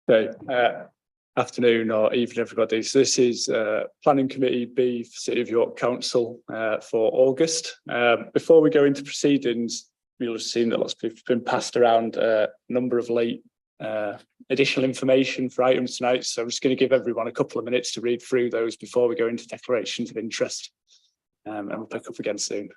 Okay, afternoon or evening, everybody. So this is Planning Committee B for City of York Council for August. Before we go into proceedings, you'll have seen that lots of people have been passed around a number of late additional information for items tonight. So I'm just going to give everyone a couple of minutes to read through those before we go into declarations of interest. And we'll pick up again soon.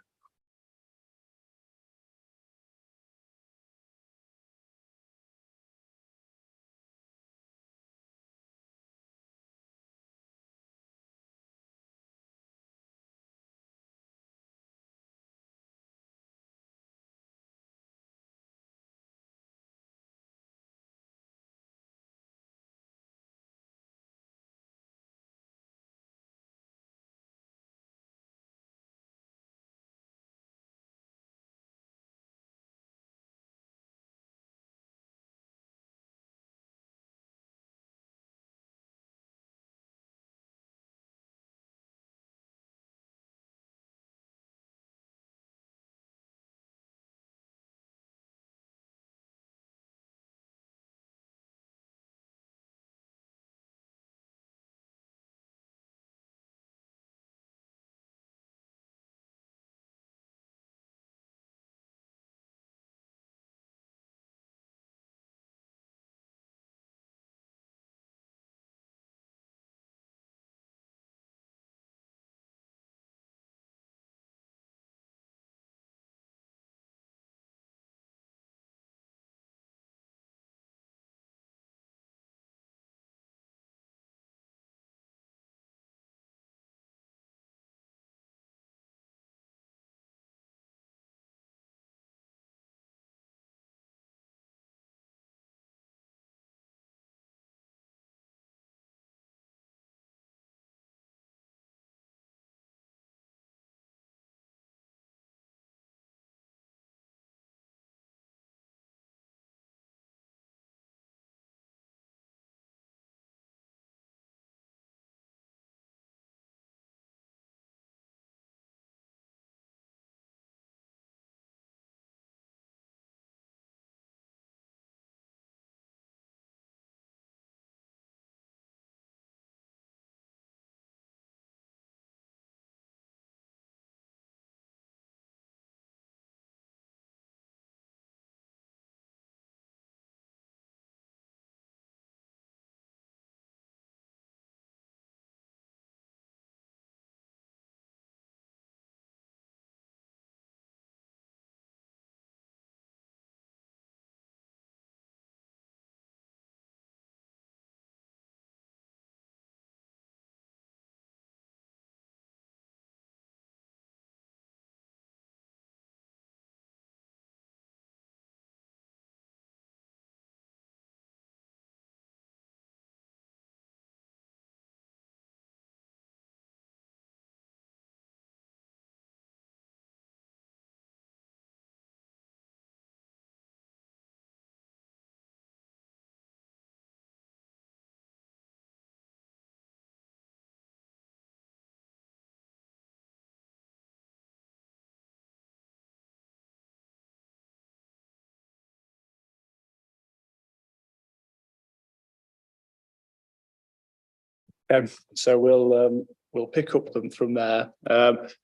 So we'll pick up them from there.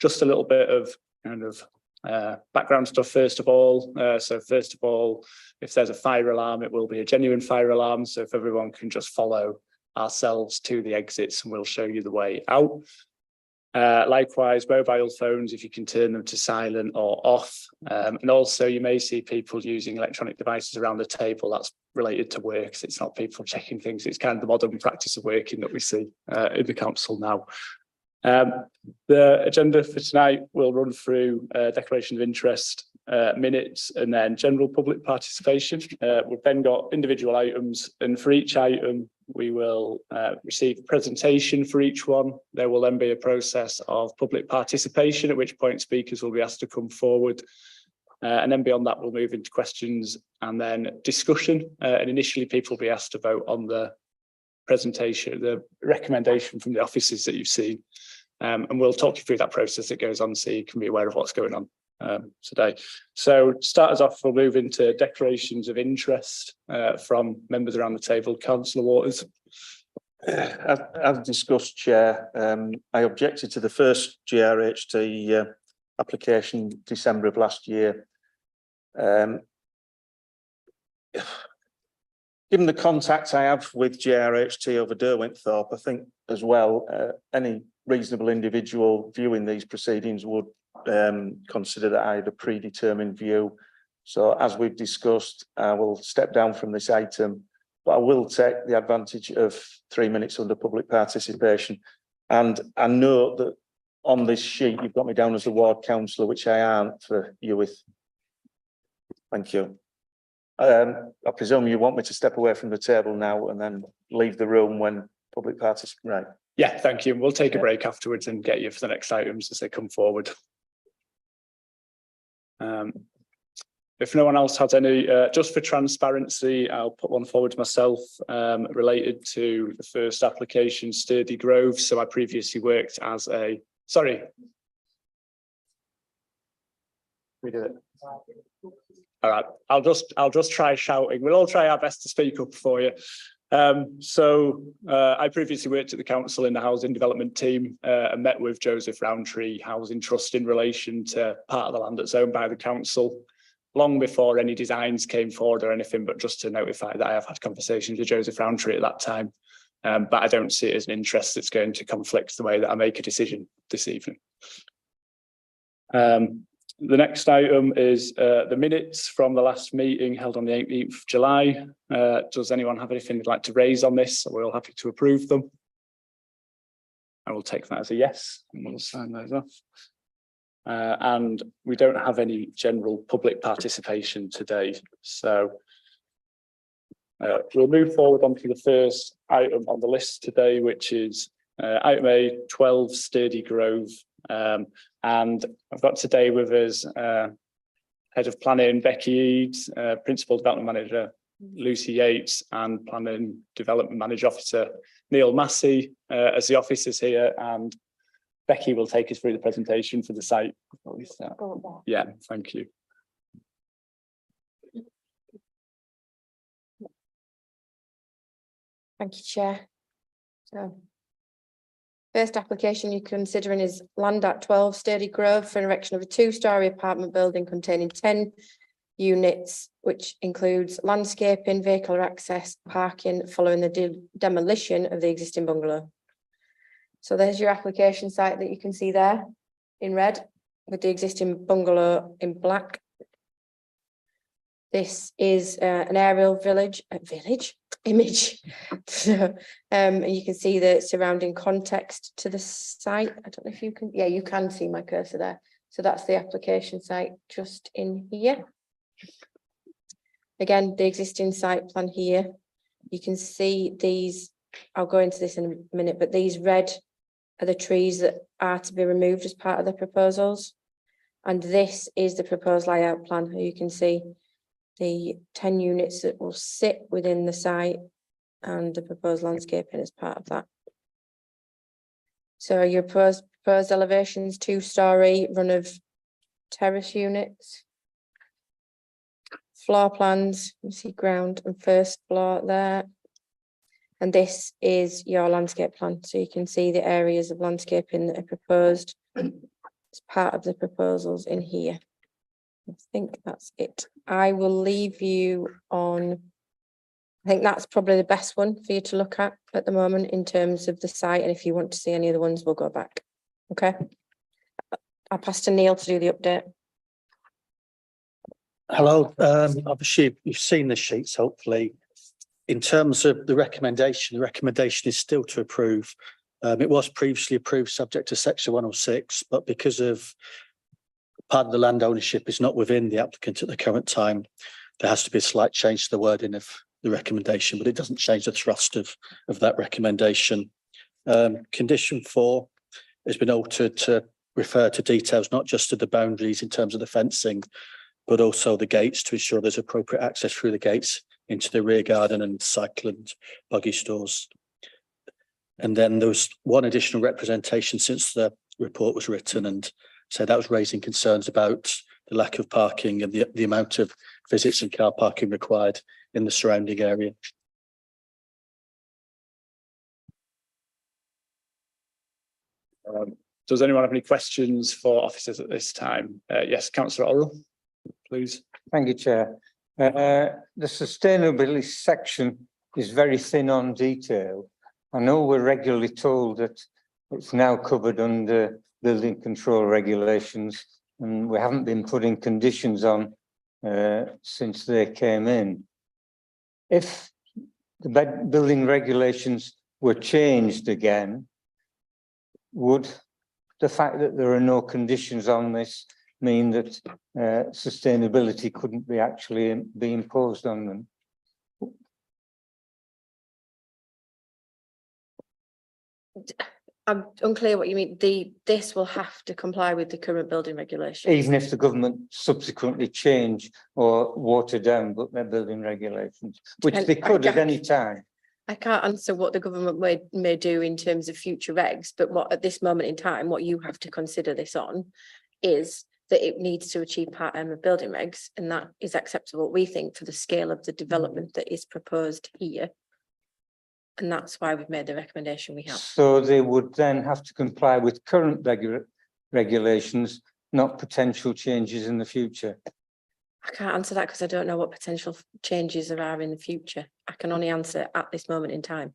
Just a little bit of kind of background stuff first of all. So first of all, if there's a fire alarm, it will be a genuine fire alarm. So if everyone can just follow ourselves to the exits and we'll show you the way out. Likewise, mobile phones, if you can turn them to silent or off. And also you may see people using electronic devices around the table. That's related to work. So it's not people checking things. It's kind of the modern practice of working that we see in the council now. The agenda for tonight will run through declaration of interest, minutes, and then general public participation. We've then got individual items, and for each item, we will receive a presentation for each one. There will then be a process of public participation, at which point speakers will be asked to come forward. And then beyond that, we'll move into questions and then discussion. And initially, people will be asked to vote on the presentation, the recommendation from the offices that you've seen. And we'll talk you through that process that goes on so you can be aware of what's going on. today. So to start us off, we'll move into declarations of interest from members around the table. Councillor Waters. As discussed, Chair, I objected to the first GRHT application December of last year. Given the contact I have with GRHT over Derwentthorpe, I think as well, any reasonable individual viewing these proceedings would consider that I had a predetermined view. So as we've discussed, I will step down from this item, but I will take the advantage of 3 minutes under public participation. And I note that on this sheet, you've got me down as the ward councillor, which I aren't for Ewith. Thank you. I presume you want me to step away from the table now and then leave the room when public participation, right? Yeah, thank you. We'll take a break afterwards and get you for the next items as they come forward. If no one else has any, just for transparency, I'll put one forward myself related to the first application, Sturdee Grove. So I previously worked as a, sorry. We do it. All right, I'll just try shouting. We'll all try our best to speak up for you. I previously worked at the council in the housing development team and met with Joseph Rowntree Housing Trust in relation to part of the land that's owned by the council, long before any designs came forward or anything, but just to notify that I have had conversations with Joseph Rowntree at that time. But I don't see it as an interest that's going to conflict the way that I make a decision this evening. The next item is the minutes from the last meeting held on the 18th of July. Does anyone have anything they'd like to raise on this? We're all happy to approve them. I will take that as a yes, and we'll sign those off. And we don't have any general public participation today. So we'll move forward on to the first item on the list today, which is item A, 12 Sturdee Grove. And I've got today with us Head of Planning Becky Eads, Principal Development Manager Lucy Yates, and Planning Development Manager Officer Neil Massey as the officers here, and Becky will take us through the presentation for the site. Yeah, thank you. Thank you, Chair. So, first application you're considering is land at 12 Sturdee Grove for an erection of a 2-storey apartment building containing 10 units, which includes landscaping, vehicular access, parking, following the demolition of the existing bungalow. So there's your application site that you can see there in red, with the existing bungalow in black. This is an aerial image. So, and you can see the surrounding context to the site. I don't know if you can, yeah, you can see my cursor there. So that's the application site just in here. Again, the existing site plan here. You can see these, I'll go into this in a minute, but these red are the trees that are to be removed as part of the proposals. And this is the proposed layout plan. You can see the 10 units that will sit within the site and the proposed landscaping as part of that. So your proposed elevations, 2-storey, run of terrace units. Floor plans, you see ground and first floor there. And this is your landscape plan. So you can see the areas of landscaping that are proposed as part of the proposals in here. I think that's it. I will leave you on, I think that's probably the best one for you to look at the moment in terms of the site. And if you want to see any of the ones, we'll go back. Okay. I'll pass to Neil to do the update. Hello. Obviously, you've seen the sheets, hopefully. In terms of the recommendation is still to approve. It was previously approved subject to section 106, but because of part of the land ownership is not within the applicant at the current time, there has to be a slight change to the wording of the recommendation, but it doesn't change the thrust of that recommendation. Condition 4 has been altered to refer to details, not just to the boundaries in terms of the fencing, but also the gates to ensure there's appropriate access through the gates into the rear garden and cycle and buggy stores. And then there was one additional representation since the report was written, and so that was raising concerns about the lack of parking and the amount of visits and car parking required in the surrounding area. Does anyone have any questions for officers at this time? Yes, Councillor Orrell, please. Thank you, Chair. The sustainability section is very thin on detail. I know we're regularly told that it's now covered under building control regulations, and we haven't been putting conditions on since they came in. If the building regulations were changed again, would the fact that there are no conditions on this mean that sustainability couldn't be actually be imposed on them? I'm unclear what you mean. This will have to comply with the current building regulations. Even if the government subsequently change or water down their building regulations, which they could at any time. I can't answer what the government may do in terms of future regs, but what at this moment in time, what you have to consider this on is that it needs to achieve Part M of building regs, and that is acceptable, we think, for the scale of the development that is proposed here. And that's why we've made the recommendation we have. So they would then have to comply with current regulations, not potential changes in the future. I can't answer that because I don't know what potential changes there are in the future. I can only answer at this moment in time.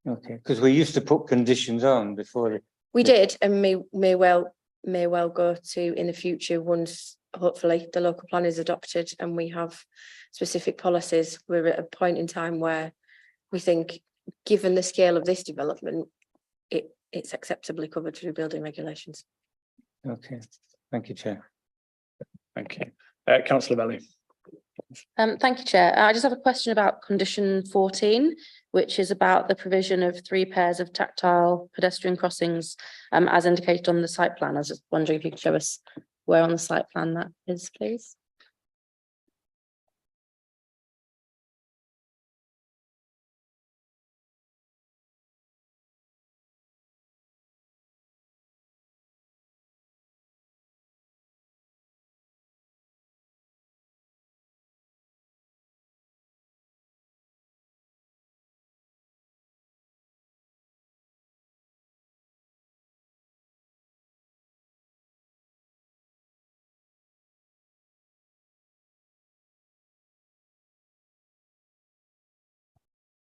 Okay, because we used to put conditions on before. We did, and may well go to in the future once hopefully the local plan is adopted and we have specific policies. We're at a point in time where we think, given the scale of this development, it's acceptably covered through building regulations. Okay, thank you, Chair. Thank you. Councillor Belly. Thank you, Chair. I just have a question about condition 14, which is about the provision of 3 pairs of tactile pedestrian crossings, as indicated on the site plan. I was just wondering if you could show us where on the site plan that is, please.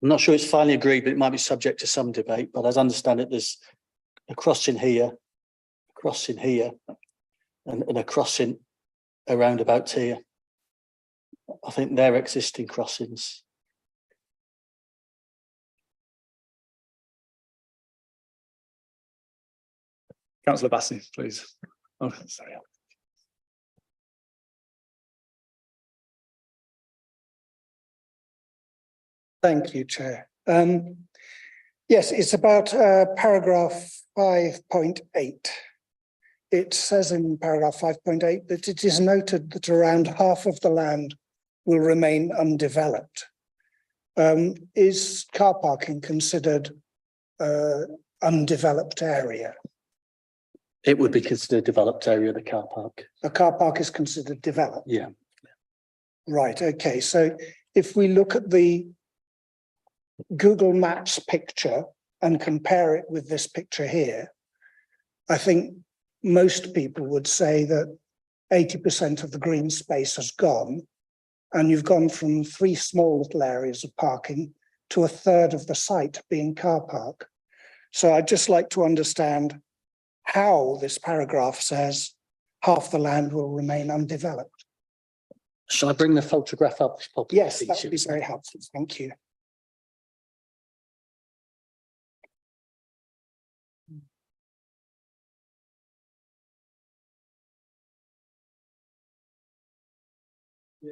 I'm not sure it's finally agreed, but it might be subject to some debate. But as I understand it, there's a crossing here, and a crossing around about here. I think they're existing crossings. Councillor Bassey, please. Oh, sorry. Thank you, Chair. Yes, it's about paragraph 5.8. It says in paragraph 5.8 that it is noted that around half of the land will remain undeveloped. Is car parking considered undeveloped area? It would be considered a developed area, the car park. A car park is considered developed? Yeah. Right, okay. So if we look at the Google Maps picture and compare it with this picture here, I think most people would say that 80% of the green space has gone, and you've gone from 3 small little areas of parking to 1/3 of the site being car park. So I'd just like to understand how this paragraph says half the land will remain undeveloped. Shall I bring the photograph up? Yes, that would be very helpful. Thank you.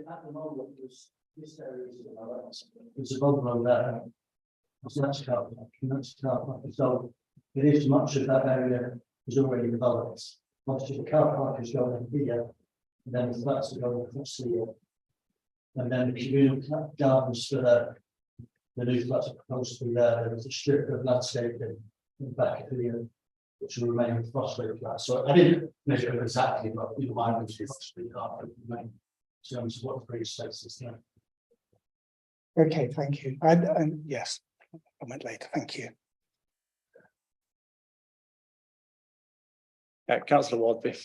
At the moment, this area is there's a bungalow there. That's car park, and that's car park. So it is much of that area is already developed. Obviously, the car park is going here, and then the flats are going across here. And then the communal gardens for the new flats are proposed to be there. There's a strip of landscaping in the back of the which will remain with frost-free flats. So I didn't measure it exactly, but you know, mine was frost-free carpet remain. In terms of what the free space is there. Okay, thank you. Yes, I went later. Thank you. Councillor Wardby.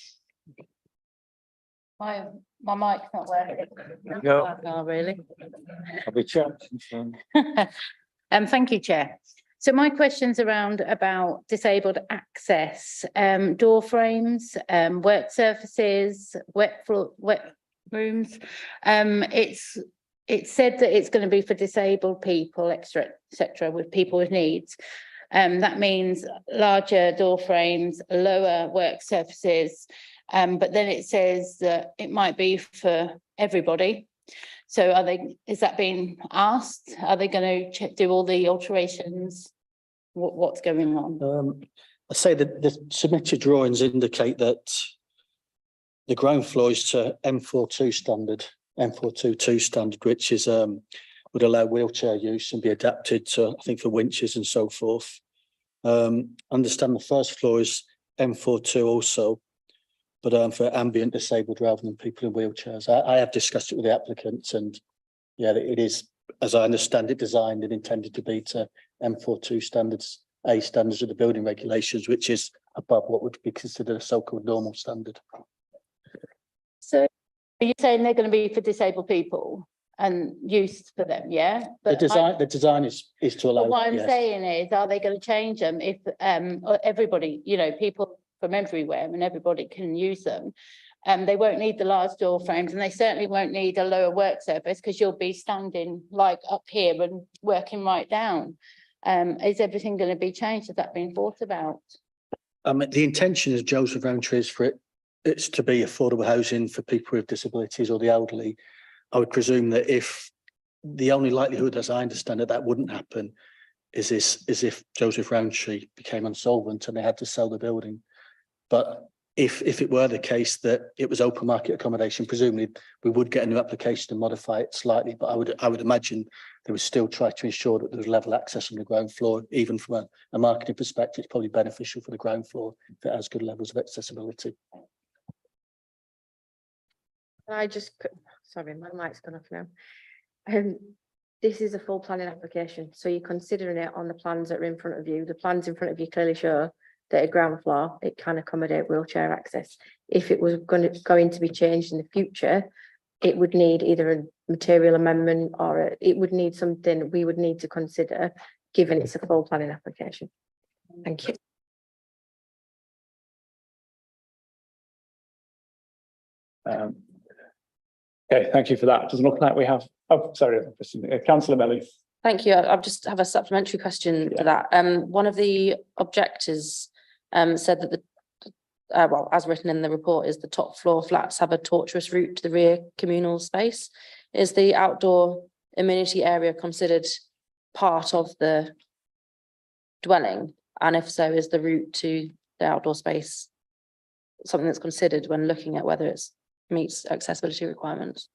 My mic's not working. Oh, really? I'll be checked. Thank you, Chair. So my question's around about disabled access, door frames, work surfaces, wet rooms. It's said that it's going to be for disabled people, etc., with people with needs. That means larger door frames, lower work surfaces, but then it says that it might be for everybody. So is that being asked? Are they going to do all the alterations? What's going on? I say that the submitted drawings indicate that the ground floor is to M42 standard, M422 standard, which is would allow wheelchair use and be adapted to, I think, for winches and so forth. Understand the first floor is M42 also, but for ambient disabled rather than people in wheelchairs. I have discussed it with the applicants, and yeah, it is, as I understand it, designed and intended to be to M42 standards, A standards of the building regulations, which is above what would be considered a so-called normal standard. So are you saying they're going to be for disabled people and used for them? Yeah. But The design is to allow. But what I'm yes. saying is, are they going to change them if everybody, you know, people from everywhere and everybody can use them? They won't need the large door frames, and they certainly won't need a lower work surface because you'll be standing like up here and working right down. Is everything going to be changed? Has that been thought about? The intention is Joseph Rowntree is for it's to be affordable housing for people with disabilities or the elderly. I would presume that if the only likelihood, as I understand it, that wouldn't happen is if Joseph Rowntree became insolvent and they had to sell the building. But if it were the case that it was open market accommodation, presumably we would get a new application and modify it slightly. But I would imagine they would still try to ensure that there was level access on the ground floor, even from a marketing perspective. It's probably beneficial for the ground floor if it has good levels of accessibility. Sorry, my mic's gone off now. This is a full planning application, so you're considering it on the plans that are in front of you. The plans in front of you clearly show that a ground floor, it can accommodate wheelchair access. If it was going to be changed in the future, it would need either a material amendment or it would need something we would need to consider, given it's a full planning application. Thank you. Okay, thank you for that. Doesn't look like we have. Oh, sorry, Councillor Melly. Thank you. I just have a supplementary question to that. One of the objectors said that well, as written in the report, is the top floor flats have a tortuous route to the rear communal space. Is the outdoor amenity area considered part of the dwelling? And if so, is the route to the outdoor space something that's considered when looking at whether it meets accessibility requirements?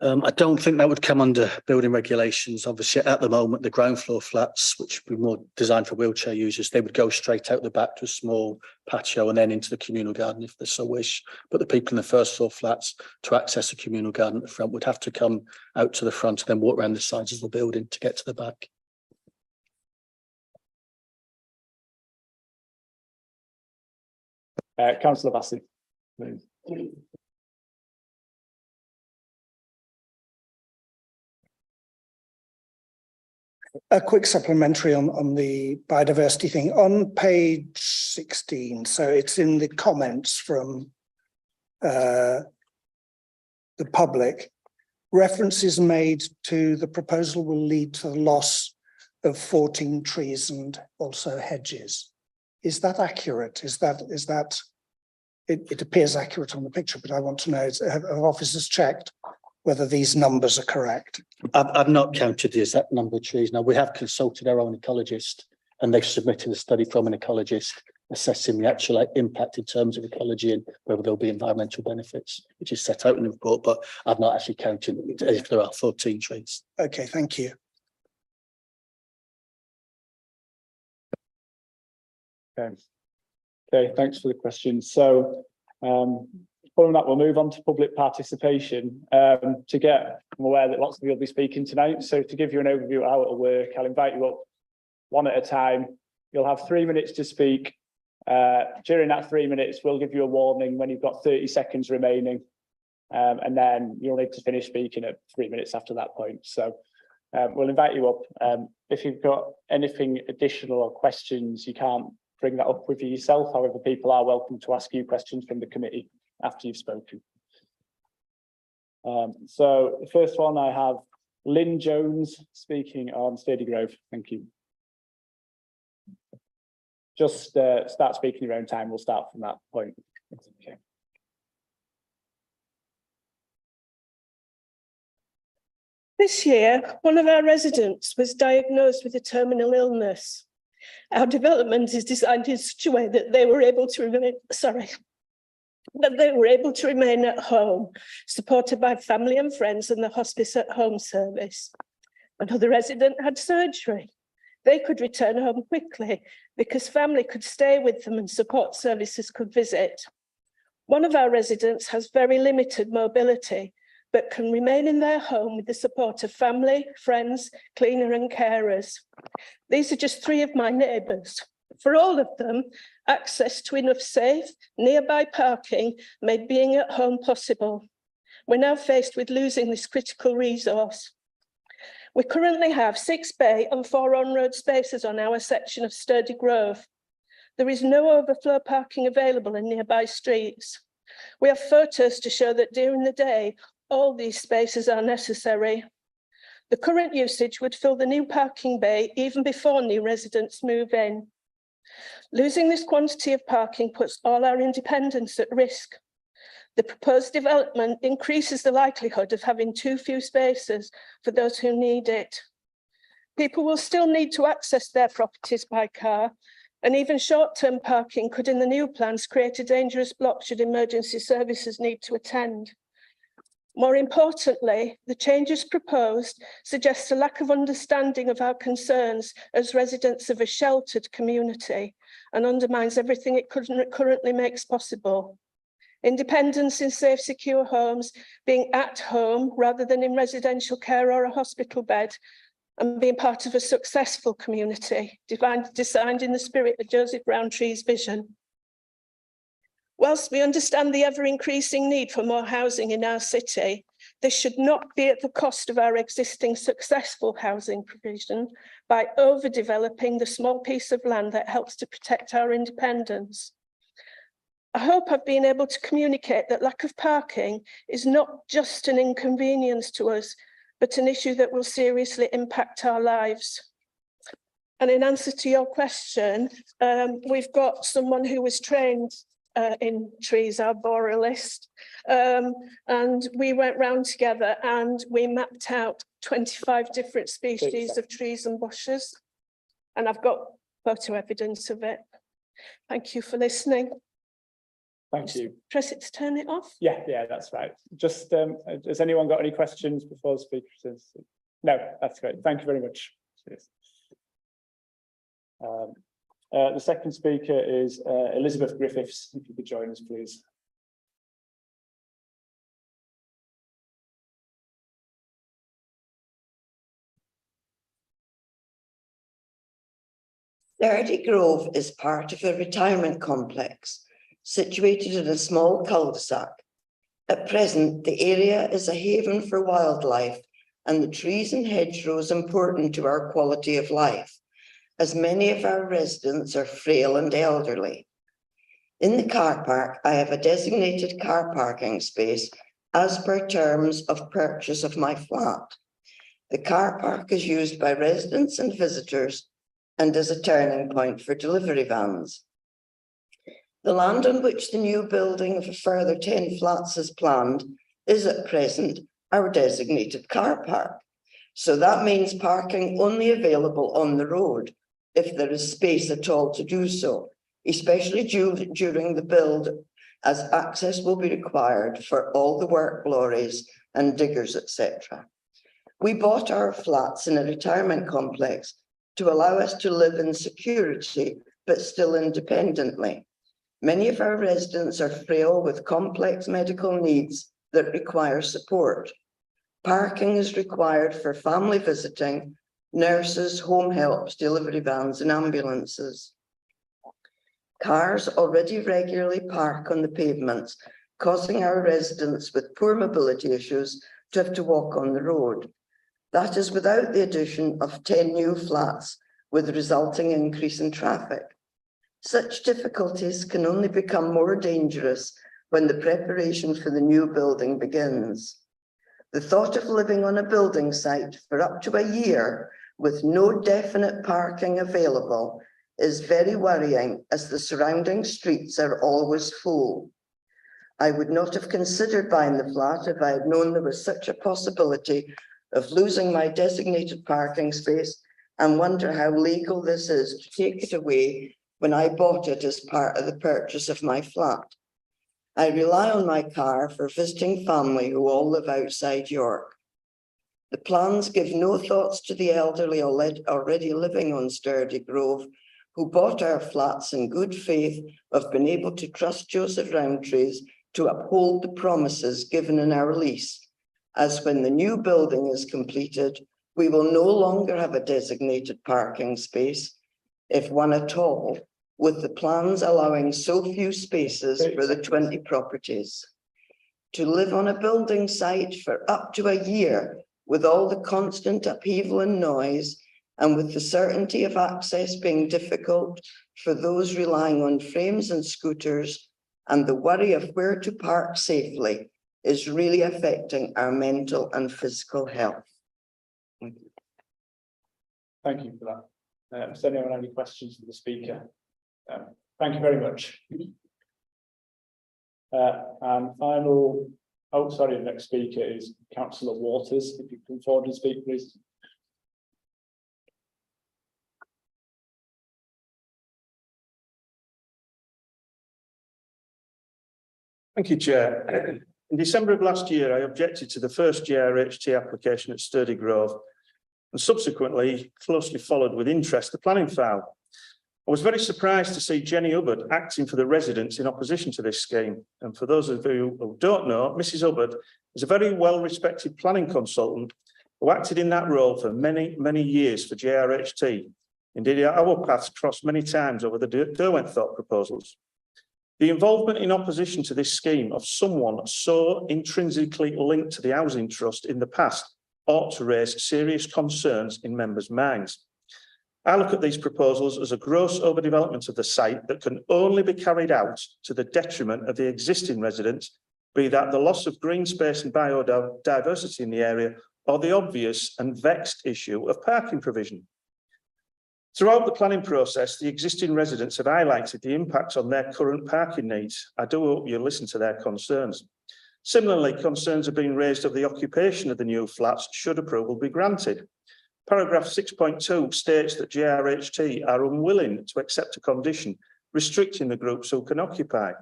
I don't think that would come under building regulations. Obviously, at the moment, the ground floor flats, which would be more designed for wheelchair users, they would go straight out the back to a small patio and then into the communal garden if they so wish. But the people in the first floor flats, to access the communal garden at the front, would have to come out to the front and then walk around the sides of the building to get to the back. Councillor Bassey, please. A quick supplementary on the biodiversity thing on page 16. So it's in the comments from the public. References made to the proposal will lead to the loss of 14 trees and also hedges. Is that accurate? It appears accurate on the picture, but I want to know, have officers checked whether these numbers are correct? I've not counted the exact number of trees. Now, we have consulted our own ecologist and they've submitted a study from an ecologist assessing the actual impact in terms of ecology and whether there'll be environmental benefits, which is set out in the report, but I've not actually counted if there are 14 trees. Okay, thank you. Okay. Okay, thanks for the question. So following that, we'll move on to public participation. I'm aware that lots of you will be speaking tonight. So to give you an overview of how it'll work, I'll invite you up one at a time. You'll have 3 minutes to speak. During that 3 minutes, we'll give you a warning when you've got 30 seconds remaining. And then you'll need to finish speaking at 3 minutes after that point. So we'll invite you up. If you've got anything additional or questions, you can't bring that up with you yourself. However, people are welcome to ask you questions from the committee after you've spoken. So the first one, I have Lynn Jones speaking on Sturdee Grove. Thank you. Just start speaking your own time. We'll start from that point. Okay. This year, one of our residents was diagnosed with a terminal illness. Our development is designed in such a way that they were able to remain at home, supported by family and friends and the hospice at home service. Another resident had surgery. They could return home quickly because family could stay with them and support services could visit. One of our residents has very limited mobility, but can remain in their home with the support of family, friends, cleaner and carers. These are just 3 of my neighbours. For all of them, access to enough safe, nearby parking made being at home possible. We're now faced with losing this critical resource. We currently have 6 bay and 4 on-road spaces on our section of Sturdee Grove. There is no overflow parking available in nearby streets. We have photos to show that during the day, all these spaces are necessary. The current usage would fill the new parking bay even before new residents move in. Losing this quantity of parking puts all our independence at risk. The proposed development increases the likelihood of having too few spaces for those who need it. People will still need to access their properties by car, and even short-term parking could in the new plans create a dangerous block should emergency services need to attend. More importantly, the changes proposed suggest a lack of understanding of our concerns as residents of a sheltered community and undermines everything it currently makes possible. Independence in safe, secure homes, being at home rather than in residential care or a hospital bed, and being part of a successful community, designed in the spirit of Joseph Rowntree's vision. Whilst we understand the ever-increasing need for more housing in our city, this should not be at the cost of our existing successful housing provision by overdeveloping the small piece of land that helps to protect our independence. I hope I've been able to communicate that lack of parking is not just an inconvenience to us, but an issue that will seriously impact our lives. And in answer to your question, we've got someone who was trained in trees, our boralist, and we went round together and we mapped out 25 different species of trees and bushes, and I've got photo evidence of it. Thank you for listening. Thank you. Press it to turn it off? Yeah, that's right. Just, has anyone got any questions before the speaker says? No, that's great. Thank you very much. Cheers. The second speaker is Elizabeth Griffiths. If you could join us, please. Sturdee Grove is part of a retirement complex situated in a small cul-de-sac. At present, the area is a haven for wildlife, and the trees and hedgerows important to our quality of life, as many of our residents are frail and elderly. In the car park, I have a designated car parking space as per terms of purchase of my flat. The car park is used by residents and visitors and is a turning point for delivery vans. The land on which the new building of a further 10 flats is planned is at present our designated car park. So that means parking only available on the road if there is space at all to do so, especially during the build, as access will be required for all the work lorries and diggers, etc. We bought our flats in a retirement complex to allow us to live in security, but still independently. Many of our residents are frail with complex medical needs that require support. Parking is required for family visiting, nurses, home helps, delivery vans and ambulances. Cars already regularly park on the pavements, causing our residents with poor mobility issues to have to walk on the road. That is without the addition of 10 new flats with resulting increase in traffic. Such difficulties can only become more dangerous when the preparation for the new building begins. The thought of living on a building site for up to a year with no definite parking available is very worrying, as the surrounding streets are always full. I would not have considered buying the flat if I had known there was such a possibility of losing my designated parking space, and wonder how legal this is to take it away when I bought it as part of the purchase of my flat. I rely on my car for visiting family who all live outside York. The plans give no thoughts to the elderly already living on Sturdee Grove, who bought our flats in good faith of being able to trust Joseph Roundtree's to uphold the promises given in our lease, as when the new building is completed, we will no longer have a designated parking space, if one at all, with the plans allowing so few spaces for the 20 properties. To live on a building site for up to a year with all the constant upheaval and noise, and with the certainty of access being difficult for those relying on frames and scooters, and the worry of where to park safely, is really affecting our mental and physical health. Thank you for that. Does anyone have any questions for the speaker? Thank you very much. And final, oh, sorry, the next speaker is Councillor Waters. If you come forward and speak, please. Thank you, Chair. In December of last year, I objected to the first JRHT application at Sturdee Grove, and subsequently closely followed with interest the planning file. I was very surprised to see Jenny Hubbard acting for the residents in opposition to this scheme. And for those of you who don't know, Mrs. Hubbard is a very well-respected planning consultant who acted in that role for many, many years for JRHT. Indeed, our paths crossed many times over the Derwentthorpe proposals. The involvement in opposition to this scheme of someone so intrinsically linked to the Housing Trust in the past ought to raise serious concerns in members' minds. I look at these proposals as a gross overdevelopment of the site that can only be carried out to the detriment of the existing residents, be that the loss of green space and biodiversity in the area, or the obvious and vexed issue of parking provision. Throughout the planning process, the existing residents have highlighted the impact on their current parking needs. I do hope you listen to their concerns. Similarly, concerns have been raised of the occupation of the new flats should approval be granted. Paragraph 6.2 states that JRHT are unwilling to accept a condition restricting the groups who can occupy.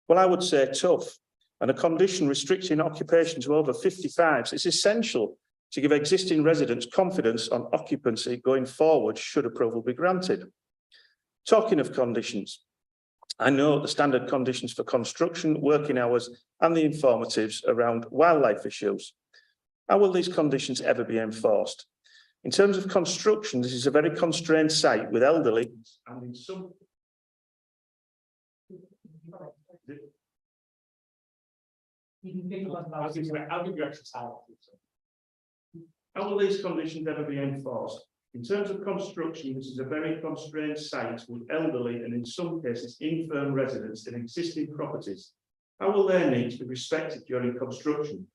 Well, I would say tough, and a condition restricting occupation to over 55s is essential to give existing residents confidence on occupancy going forward should approval be granted. Talking of conditions, I know the standard conditions for construction, working hours, and the informatives around wildlife issues. How will these conditions ever be enforced? In terms of construction, this is a very constrained site with elderly and in some. I'll give you extra time. How will these conditions ever be enforced? In terms of construction, this is a very constrained site with elderly and in some cases infirm residents in existing properties. How will their needs be respected during construction?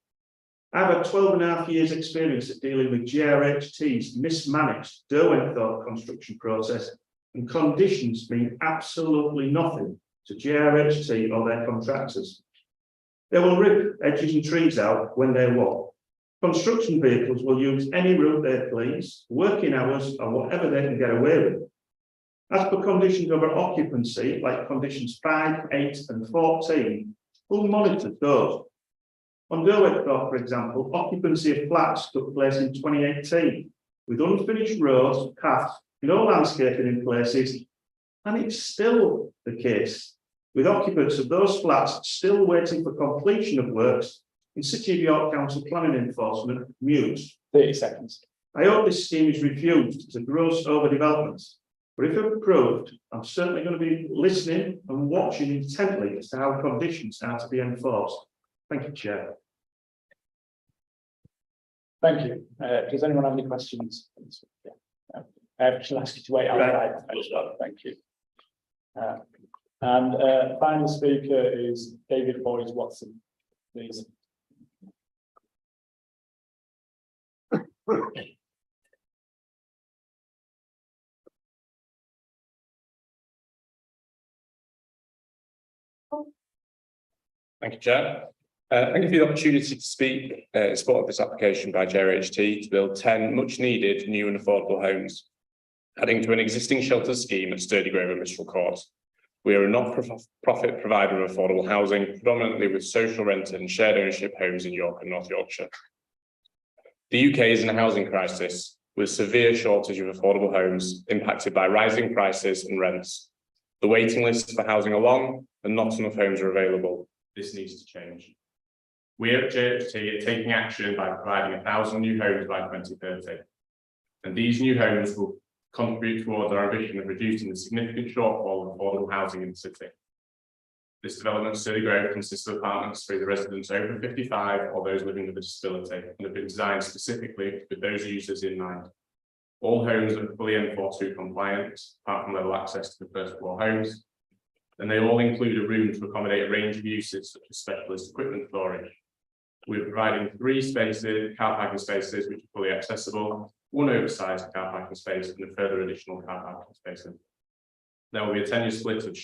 I've had 12.5 years experience at dealing with JRHT's mismanaged Derwentthorpe construction process, and conditions mean absolutely nothing to JRHT or their contractors. They will rip edges and trees out when they walk. Construction vehicles will use any route they please, working hours or whatever they can get away with. As per conditions over occupancy, like conditions 5, 8 and 14, we'll monitor those. On Derwentthorpe, for example, occupancy of flats took place in 2018, with unfinished roads, paths, no landscaping in places, and it's still the case. with occupants of those flats still waiting for completion of works in City of York Council planning enforcement mute. 30 seconds. I hope this scheme is refused as a gross overdevelopment, but if approved, I'm certainly going to be listening and watching intently as to how conditions are to be enforced. Thank you, Chair. Thank you. Does anyone have any questions? Yeah. Shall I ask you to wait outside? Thank you. And final speaker is David Boys Watson, please. Thank you, Chair. Thank you for the opportunity to speak in support of this application by JRHT to build 10 much-needed new and affordable homes, adding to an existing shelter scheme at Sturdee Grove and Mistral Court. We are a not-for-profit provider of affordable housing, predominantly with social rent and shared ownership homes in York and North Yorkshire. The UK is in a housing crisis with severe shortage of affordable homes impacted by rising prices and rents. The waiting lists for housing are long and not enough homes are available. This needs to change. We at JHT are taking action by providing 1,000 new homes by 2030. And these new homes will contribute towards our ambition of reducing the significant shortfall of affordable housing in the city. This development, Sturdee Grove, consists of apartments for the residents over 55 or those living with a disability and have been designed specifically with those users in mind. All homes are fully M42 compliant, apart from level access to the first floor homes, and they all include a room to accommodate a range of uses such as specialist equipment storage. We're providing 3 spaces, car parking spaces, which are fully accessible, 1 oversized car parking space, and a further additional car parking space. There will be a 10-year split of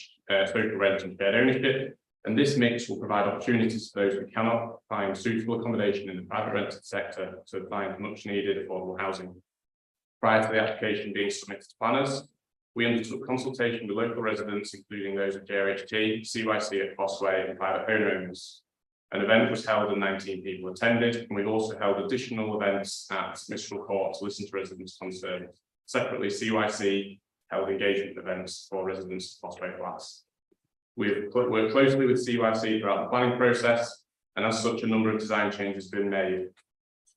social rent and shared ownership, and this mix will provide opportunities for those who cannot find suitable accommodation in the private rented sector to find much needed affordable housing. Prior to the application being submitted to planners, we undertook consultation with local residents, including those of JRHT, CYC at Crossway, and private owners. An event was held and 19 people attended, and we've also held additional events at Mistral Court to listen to residents' concerns. Separately, CYC held engagement events for residents of Crossway Flats. We've worked closely with CYC throughout the planning process, and as such, a number of design changes have been made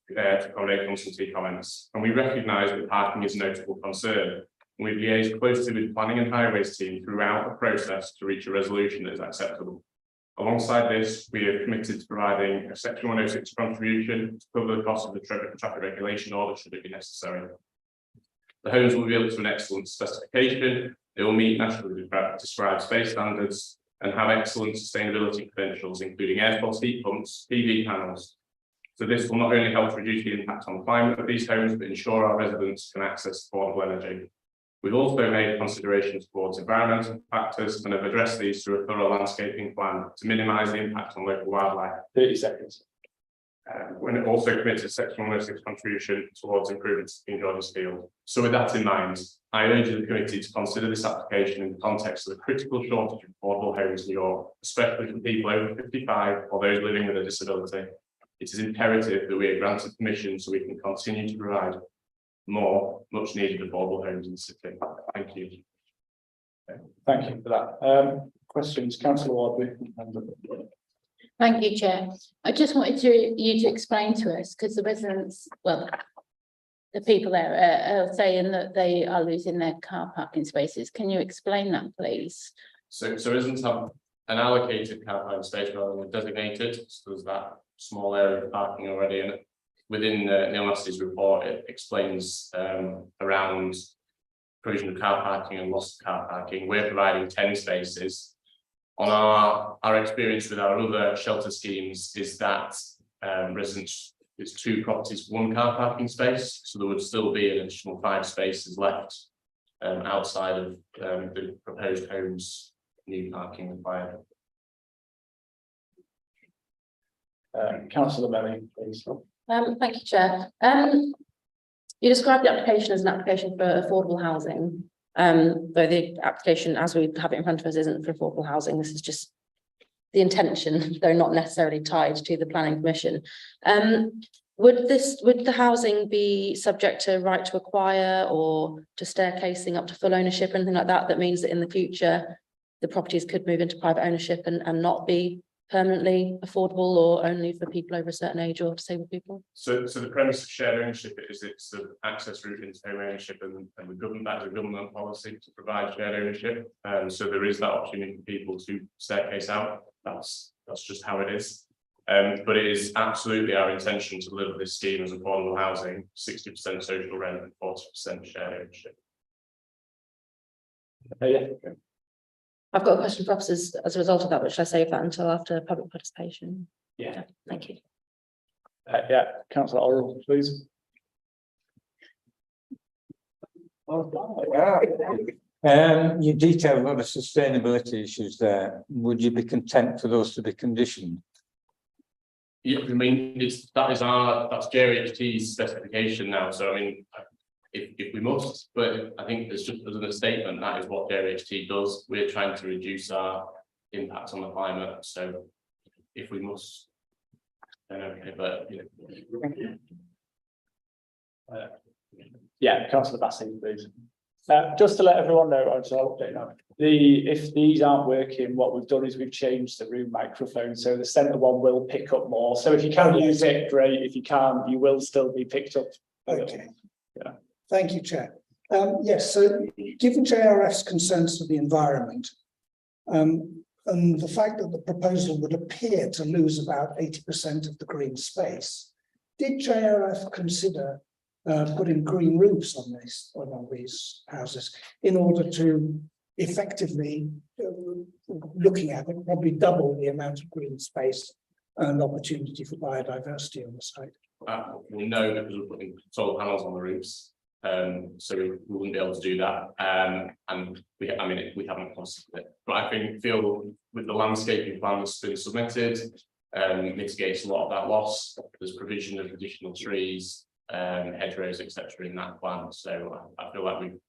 to accommodate consultee comments. And we recognise that parking is a notable concern. And we've liaised closely with the planning and highways team throughout the process to reach a resolution that is acceptable. Alongside this, we are committed to providing a Section 106 contribution to cover the cost of the traffic regulation order should it be necessary. The homes will be built to an excellent specification. They will meet nationally described space standards and have excellent sustainability credentials, including air source heat pumps, PV panels. So this will not only help reduce the impact on the climate of these homes, but ensure our residents can access affordable energy. We've also made considerations towards environmental factors and have addressed these through a thorough landscaping plan to minimise the impact on local wildlife. 30 seconds. When it also commits a Section 106 contribution towards improvements in Jordan's Field. So with that in mind, I urge the committee to consider this application in the context of the critical shortage of affordable homes in York, especially for people over 55 or those living with a disability. It is imperative that we are granted permission so we can continue to provide more much needed affordable homes in the city. Thank you. Thank you for that. Questions, Councillor Wardley. Thank you, Chair. I just wanted you to explain to us, because the residents, well, the people there are saying that they are losing their car parking spaces. Can you explain that, please? So residents have an allocated car parking space rather than designated. So there's that small area of parking already, and within Neil Massey's report, it explains around provision of car parking and loss of car parking. We're providing 10 spaces. On our experience with our other shelter schemes is that residents, it's 2 properties, 1 car parking space. So there would still be an additional 5 spaces left outside of the proposed homes, new parking required. Councillor Melly, please. Thank you, Chair. You described the application as an application for affordable housing, though the application, as we have it in front of us, isn't for affordable housing. This is just the intention, though not necessarily tied to the planning permission. Would the housing be subject to right to acquire or to staircasing up to full ownership or anything like that? That means that in the future, the properties could move into private ownership and not be permanently affordable or only for people over a certain age or disabled people? So the premise of shared ownership is it's the access route into home ownership, and the government, that is a government policy to provide shared ownership. So there is that opportunity for people to staircase out. That's just how it is. But it is absolutely our intention to deliver this scheme as affordable housing, 60% social rent and 40% shared ownership. Yeah. I've got a question for officers as a result of that, but should I save that until after public participation? Yeah. Thank you. Yeah, Councillor Orrell, please. You detailed a lot of sustainability issues there. Would you be content for those to be conditioned? Yeah, I mean, that's JRHT's specification now. So I mean, if we must, but I think there's just as a statement, that is what JRHT does. We're trying to reduce our impact on the climate. So if we must, then okay, but you know. Yeah, Councillor Bassey, please. Just to let everyone know, I'll update now. If these aren't working, what we've done is we've changed the room microphone, so the centre one will pick up more. So if you can use it, great. If you can't, you will still be picked up. Okay. Yeah. Thank you, Chair. Yes, so given JRF's concerns to the environment, and the fact that the proposal would appear to lose about 80% of the green space, did JRF consider putting green roofs on these houses in order to effectively, looking at it, probably double the amount of green space and opportunity for biodiversity on the site? We know because we're putting solar panels on the roofs, so we wouldn't be able to do that. And we haven't considered it, but I feel with the landscaping plan that's been submitted, mitigates a lot of that loss. There's provision of additional trees, hedgerows, etc. in that plan. So I feel like we've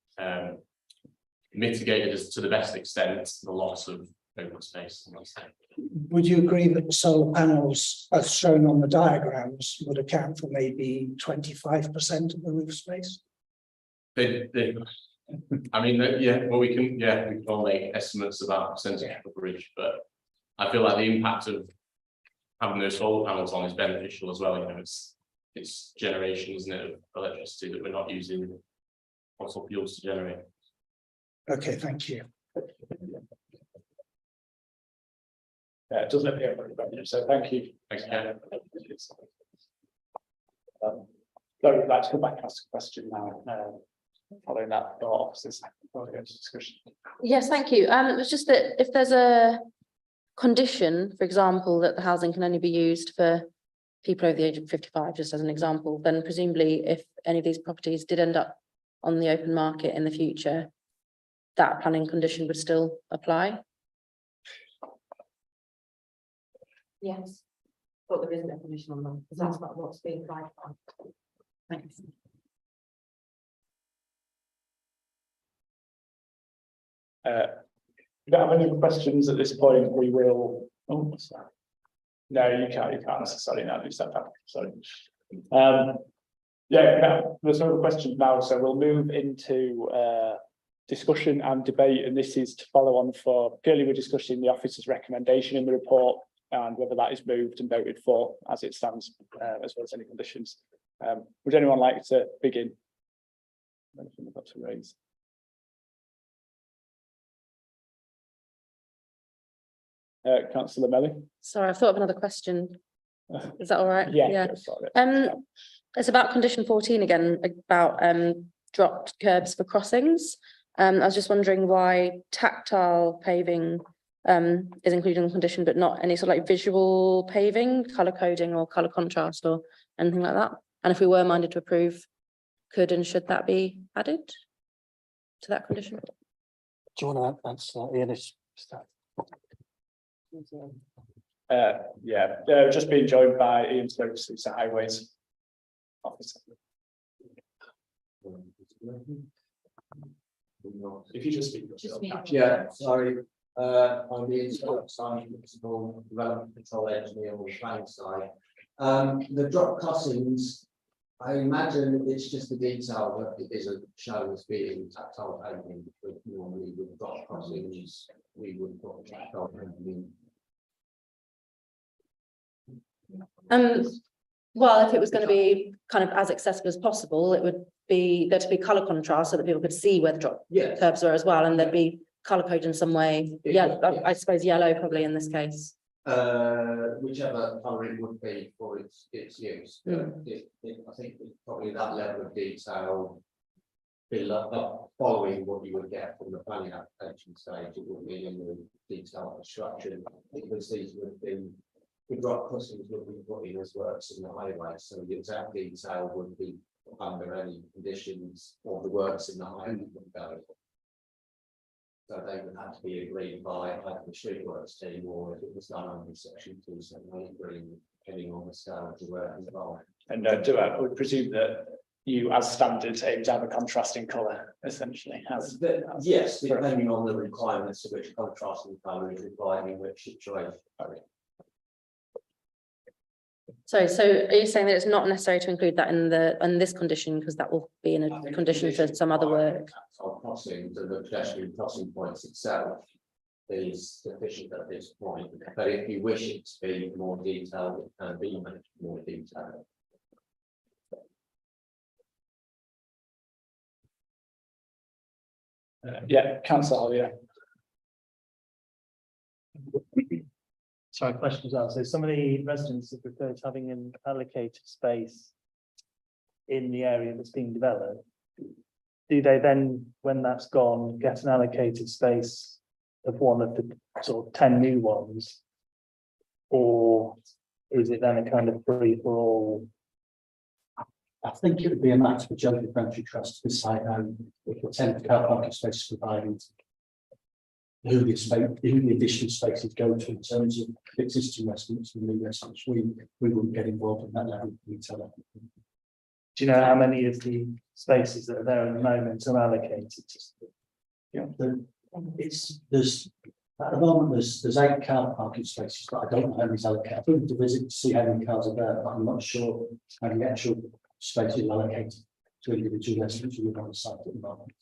mitigated as to the best extent the loss of open space. Would you agree that the solar panels, as shown on the diagrams, would account for maybe 25% of the roof space? I mean, yeah, well, we can all make estimates about percentage coverage, but I feel like the impact of having those solar panels on is beneficial as well. You know, it's generation, isn't it, of electricity that we're not using fossil fuels to generate. Okay, thank you. Yeah, it doesn't appear very much, so thank you. Thanks, Ken. So we'd like to come back and ask a question now, following that thought, officers, before we go to discussion. Yes, thank you. It was just that if there's a condition, for example, that the housing can only be used for people over the age of 55, just as an example, then presumably if any of these properties did end up on the open market in the future, that planning condition would still apply? Yes, but there isn't a condition on them, because that's not what's being applied for. Thanks. We don't have any questions at this point. We will. Oh, sorry. No, you can't. Sorry, no, you said that. Sorry. Yeah, there's no questions now, so we'll move into discussion and debate, and this is to follow on for purely we're discussing the officer's recommendation in the report and whether that is moved and voted for as it stands, as well as any conditions. Would anyone like to begin? Anything we've got to raise? Councillor Melly. Sorry, I thought of another question. Is that all right? Yeah. It's about condition 14 again, about dropped curbs for crossings. I was just wondering why tactile paving is included in the condition, but not any sort of like visual paving, colour coding or colour contrast or anything like that. And if we were minded to approve, could and should that be added to that condition? Do you want to answer that, Ian? Yeah, just being joined by Ian Stokes, who's the Highways Officer. If you just speak. Yeah, sorry. I'm Ian Stokes, I'm Principal Development Control Engineer on the planning side. The drop crossings I imagine it's just the detail that it isn't shown as being tactile painting, but normally with dot crossings, we would put tactile painting in. Well, if it was going to be kind of as accessible as possible, it would be there to be colour contrast so that people could see where the drop Yes. curves were as well, and there'd be colour code in some way. Yeah, I suppose yellow probably in this case. Whichever colour it would be for its use. I think it's probably that level of detail below, following what you would get from the planning application stage, it would be in the detail construction, because these would have been, the drop crossings would be put in as works in the highway, so the exact detail would be under any conditions or the works in the highway would go. So they would have to be agreed by either the street works team, or if it was done under section 278, depending on the scale of the work involved. And I would presume that you, as standard, aim to have a contrasting colour, essentially. Yes, depending on the requirements of which contrasting colour is required in which situation. So are you saying that it's not necessary to include that in this condition, because that will be in a condition for some other work? Crossings and the pedestrian crossing points itself is sufficient at this point, but if you wish it to be more detailed, it can be much more detailed. Yeah, councillor, yeah. Sorry, question as well. So some of the residents have referred to having an allocated space in the area that's being developed. Do they then, when that's gone, get an allocated space of one of the sort of 10 new ones? Or is it then a kind of free for all? I think it would be a matter for Joe Country Trust to decide if the 10 car parking spaces provided, who the additional spaces go to in terms of existing residents and new residents. We wouldn't get involved in that level of detail. Do you know how many of the spaces that are there at the moment are allocated? Yeah, there's at the moment there's 8 car parking spaces, but I don't know how many's allocated. I think to visit to see how many cars are there, but I'm not sure how many actual spaces are allocated to individual residents who live on the site at the moment.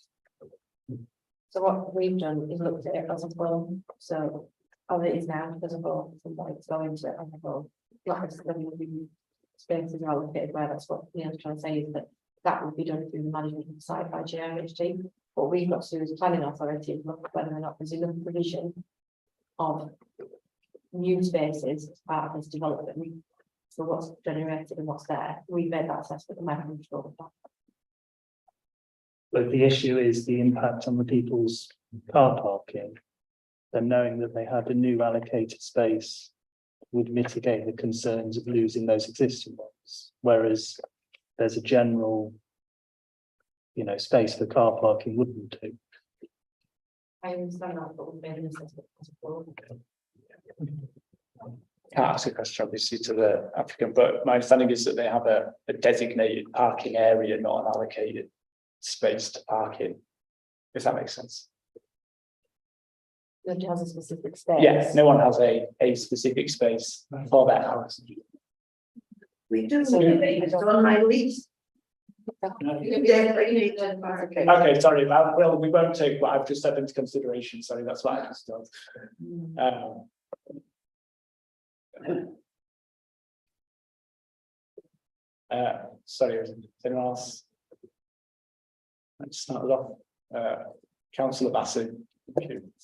So what we've done is looked at it as a FULM, so as it is now, as a FULM, somebody to go into it as a FULM. Like I said, there will be spaces allocated where that's what Neil's trying to say, is that would be done through the management of the site by JRHT. What we've got to do as a planning authority is look at whether or not there's enough provision of new spaces as part of this development. So what's generated and what's there, we made that assessment and might have control of that. But the issue is the impact on the people's car parking. Then knowing that they had a new allocated space would mitigate the concerns of losing those existing ones. Whereas there's a general, space for car parking wouldn't do. I understand that, but we made an assessment as a FULM. Can't ask a question obviously to the applicant, but my understanding is that they have a designated parking area, not an allocated space to park in, if that makes sense. It has a specific space. Yes, no one has a specific space for their house. We do, it's on my list. Okay, sorry, well, we won't take what I've just said into consideration, sorry, that's what I just done. Sorry, is anyone else? Let's start it off. Councillor Bassett.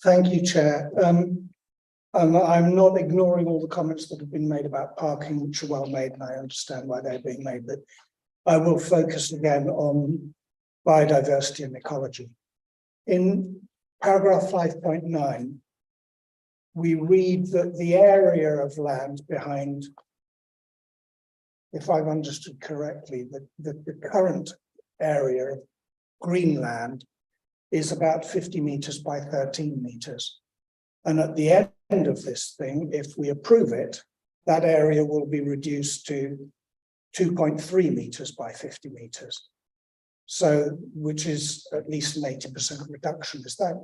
Thank you, Chair. I'm not ignoring all the comments that have been made about parking, which are well made, and I understand why they're being made, but I will focus again on biodiversity and ecology. In paragraph 5.9, we read that the area of land behind, if I've understood correctly, the current area of green land is about 50 meters by 13 meters. And at the end of this thing, if we approve it, that area will be reduced to 2.3 meters by 50 meters. So, which is at least an 80% reduction. Is that?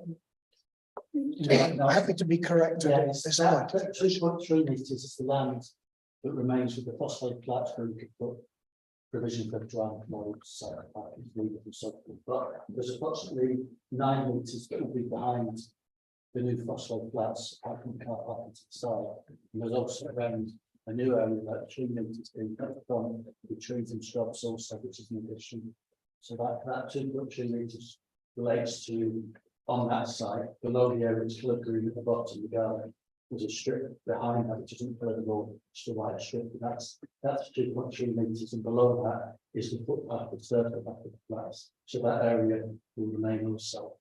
I'm happy to be corrected at this point. 2.3 meters is the land that remains with the phosphate flats where we could put provision for dry mold site parking is needed and so forth. But there's approximately 9 metres that will be behind the new Frostwell flats, apart from the car parking to the side. And there's also around a new area about 3 metres being cut from with trees and shrubs also, which is an addition. So that 2.3 metres relates to on that site, below the area it's green at the bottom of the garden. There's a strip behind that which isn't furthermore, it's the white strip, and that's 2.3 metres, and below that is the footpath that serves the back of the flats. So that area will remain also.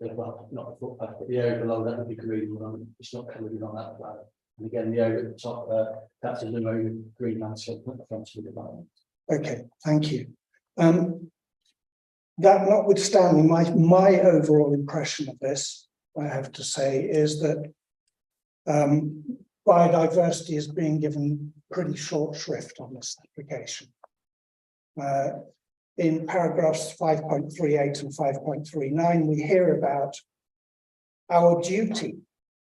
Well, not the footpath, but the area below that will be green. It's not covered in on that plan. And again, the area at the top there, that's a new area of green landscape at the front of the development. Okay, thank you. That notwithstanding, my overall impression of this, I have to say, is that biodiversity is being given pretty short shrift on this application. In paragraphs 5.38 and 5.39, we hear about our duty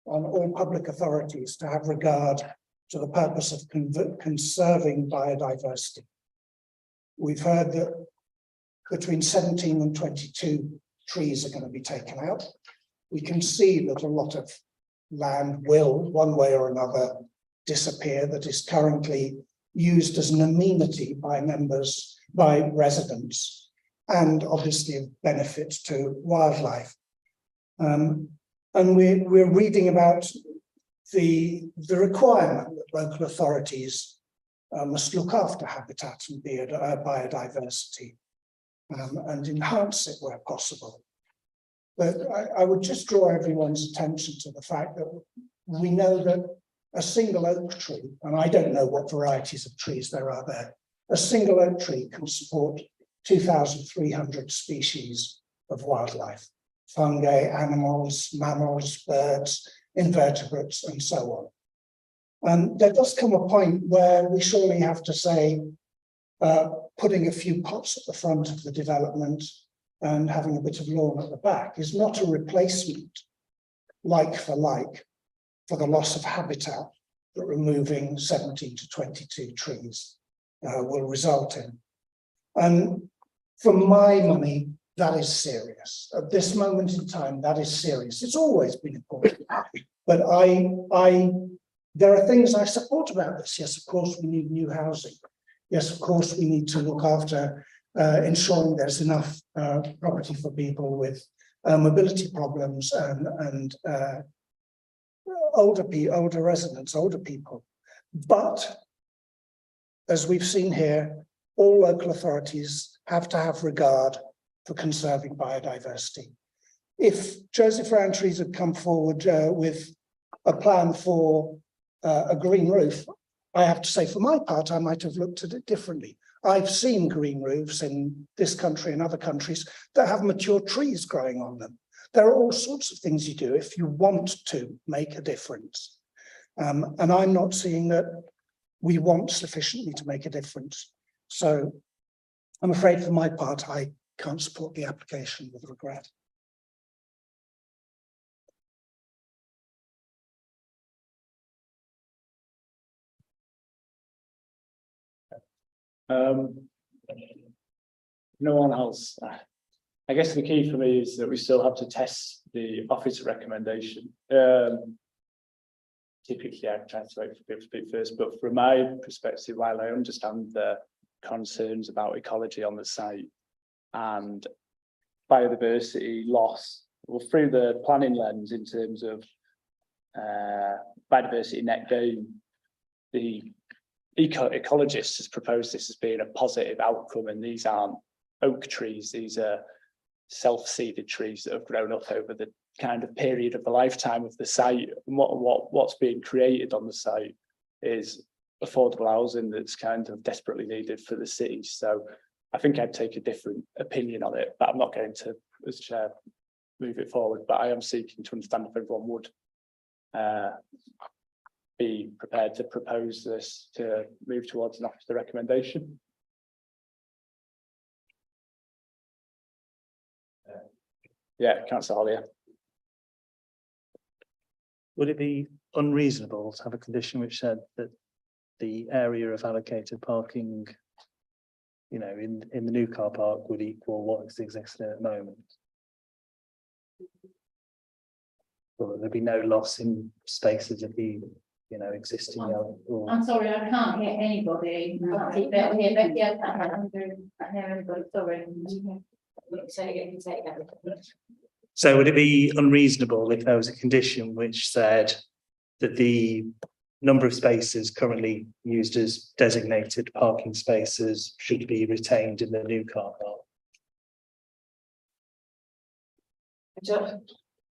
on all public authorities to have regard to the purpose of conserving biodiversity. We've heard that between 17 and 22 trees are going to be taken out. We can see that a lot of land will, one way or another, disappear that is currently used as an amenity by members, by residents, and obviously of benefit to wildlife. And we're reading about the requirement that local authorities must look after habitat and biodiversity and enhance it where possible. But I would just draw everyone's attention to the fact that we know that a single oak tree, and I don't know what varieties of trees there are there, a single oak tree can support 2,300 species of wildlife, fungi, animals, mammals, birds, invertebrates, and so on. And there does come a point where we surely have to say, putting a few pots at the front of the development and having a bit of lawn at the back is not a replacement, like for the loss of habitat that removing 17 to 22 trees will result in. And for my money, that is serious. At this moment in time, that is serious. It's always been important. But there are things I support about this. Yes, of course, we need new housing. Yes, of course, we need to look after ensuring there's enough property for people with mobility problems and older residents, older people. But as we've seen here, all local authorities have to have regard for conserving biodiversity. If Joseph Roundtrees had come forward with a plan for a green roof, I have to say, for my part, I might have looked at it differently. I've seen green roofs in this country and other countries that have mature trees growing on them. There are all sorts of things you do if you want to make a difference. And I'm not seeing that we want sufficiently to make a difference. So I'm afraid for my part, I can't support the application with regret. No one else. I guess the key for me is that we still have to test the officer recommendation. Typically, I try to wait for people to speak first, but from my perspective, while I understand the concerns about ecology on the site and biodiversity loss, well, through the planning lens in terms of biodiversity net gain, the ecologist has proposed this as being a positive outcome, and these aren't oak trees, these are self-seeded trees that have grown up over the kind of period of the lifetime of the site. And what's being created on the site is affordable housing that's kind of desperately needed for the city. So I think I'd take a different opinion on it, but I'm not going to, as chair, move it forward. But I am seeking to understand if everyone would be prepared to propose this to move towards an officer recommendation. Yeah, Councillor Hollier. Would it be unreasonable to have a condition which said that the area of allocated parking you know, in the new car park would equal what is existing at the moment. Well, there'd be no loss in spaces of the, you know, existing. Or... I'm sorry, I can't hear anybody. I can't hear Becky, I can't hear anybody, sorry. So would it be unreasonable if there was a condition which said that the number of spaces currently used as designated parking spaces should be retained in the new car park?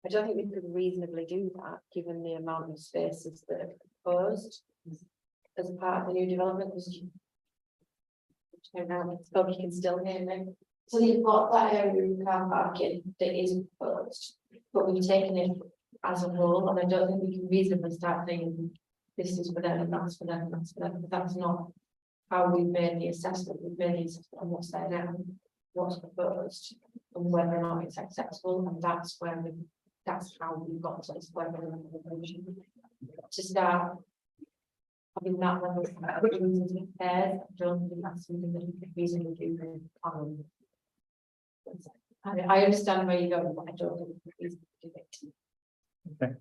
I don't think we could reasonably do that, given the amount of spaces that are proposed as a part of the new development. Hope you can still hear me. So you've got that area of car parking that is proposed, but we've taken it as a whole, and I don't think we can reasonably start thinking this is for them and that's for them and that's for them. But that's not how we've made the assessment. We've made the assessment on what's there now, what's proposed, and whether or not it's acceptable, and that's where that's how we got to this whether or not to start having that level of I don't think that's something that we could reasonably do. I understand where you're going, but I don't think we could reasonably do it. Okay.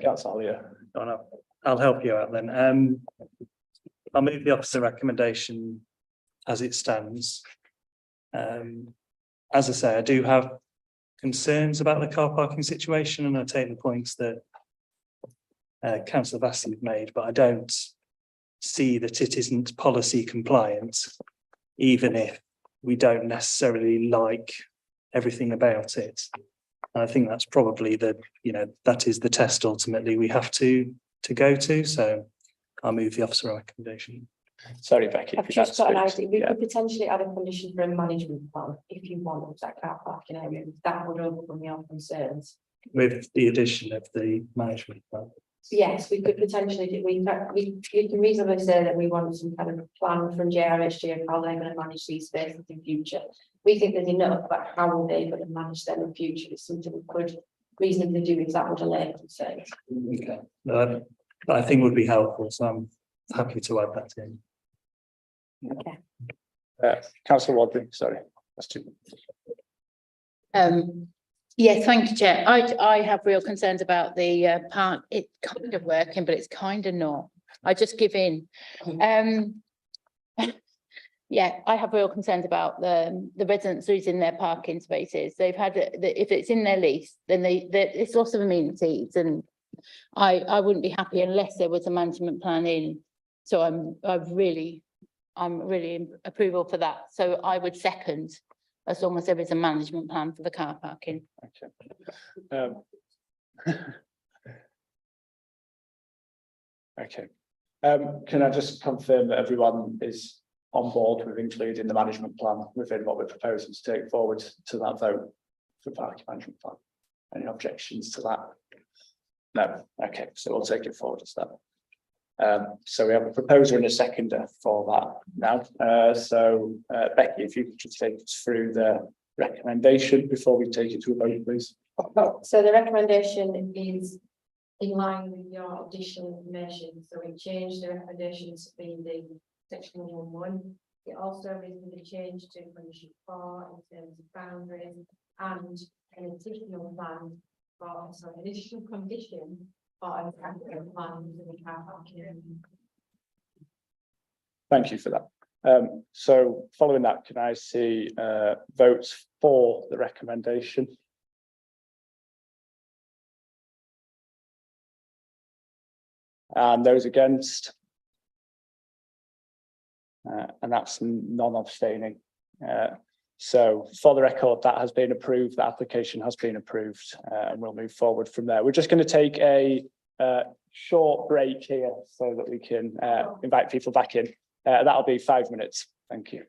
Councillor, yeah. Oh, no. I'll help you out then. I'll move the officer recommendation as it stands. As I say, I do have concerns about the car parking situation, and I take the points that Councillor Vassey made, but I don't see that it isn't policy compliant, even if we don't necessarily like everything about it. And I think that's probably that is the test ultimately we have to go to. So I'll move the officer recommendation. Sorry, Becky. I've just got an idea. We could potentially add a condition for a management plan if you want that car parking area. That would overcome your concerns. With the addition of the management plan. Yes, we could potentially do. We can reasonably say that we want some kind of plan from JRHG of how they're going to manage these spaces in future. We think there's enough, but how are they going to manage them in future is something we could reasonably do if that would allay concerns. Okay, that I think would be helpful, so I'm happy to add that in. Okay. Councillor Wadley, sorry, that's too. Yeah, thank you, Chair. I have real concerns about the park. It's kind of working, but it's kind of not. I just give in. Yeah, I have real concerns about the residents losing their parking spaces. They've had if it's in their lease, then it's loss of amenities, and I wouldn't be happy unless there was a management plan in. So I'm really approval for that. So I would second, as long as there is a management plan for the car parking. Okay. Okay. Can I just confirm that everyone is on board with including the management plan within what we're proposing to take forward to that vote for parking management plan? Any objections to that? No. Okay, so we'll take it forward as that. So we have a proposer and a seconder for that now. Becky, if you could just take us through the recommendation before we take it to a vote, please. So the recommendation is in line with your additional information. So we changed the recommendations to be the section 1.1. It also recently changed to condition 4 in terms of boundaries and an additional plan for an additional condition for a practical plan for the car parking. Thank you for that. So following that, can I see votes for the recommendation? And those against? And that's non-abstaining. So for the record, that has been approved, the application has been approved, and we'll move forward from there. We're just going to take a short break here so that we can invite people back in. That'll be 5 minutes. Thank you.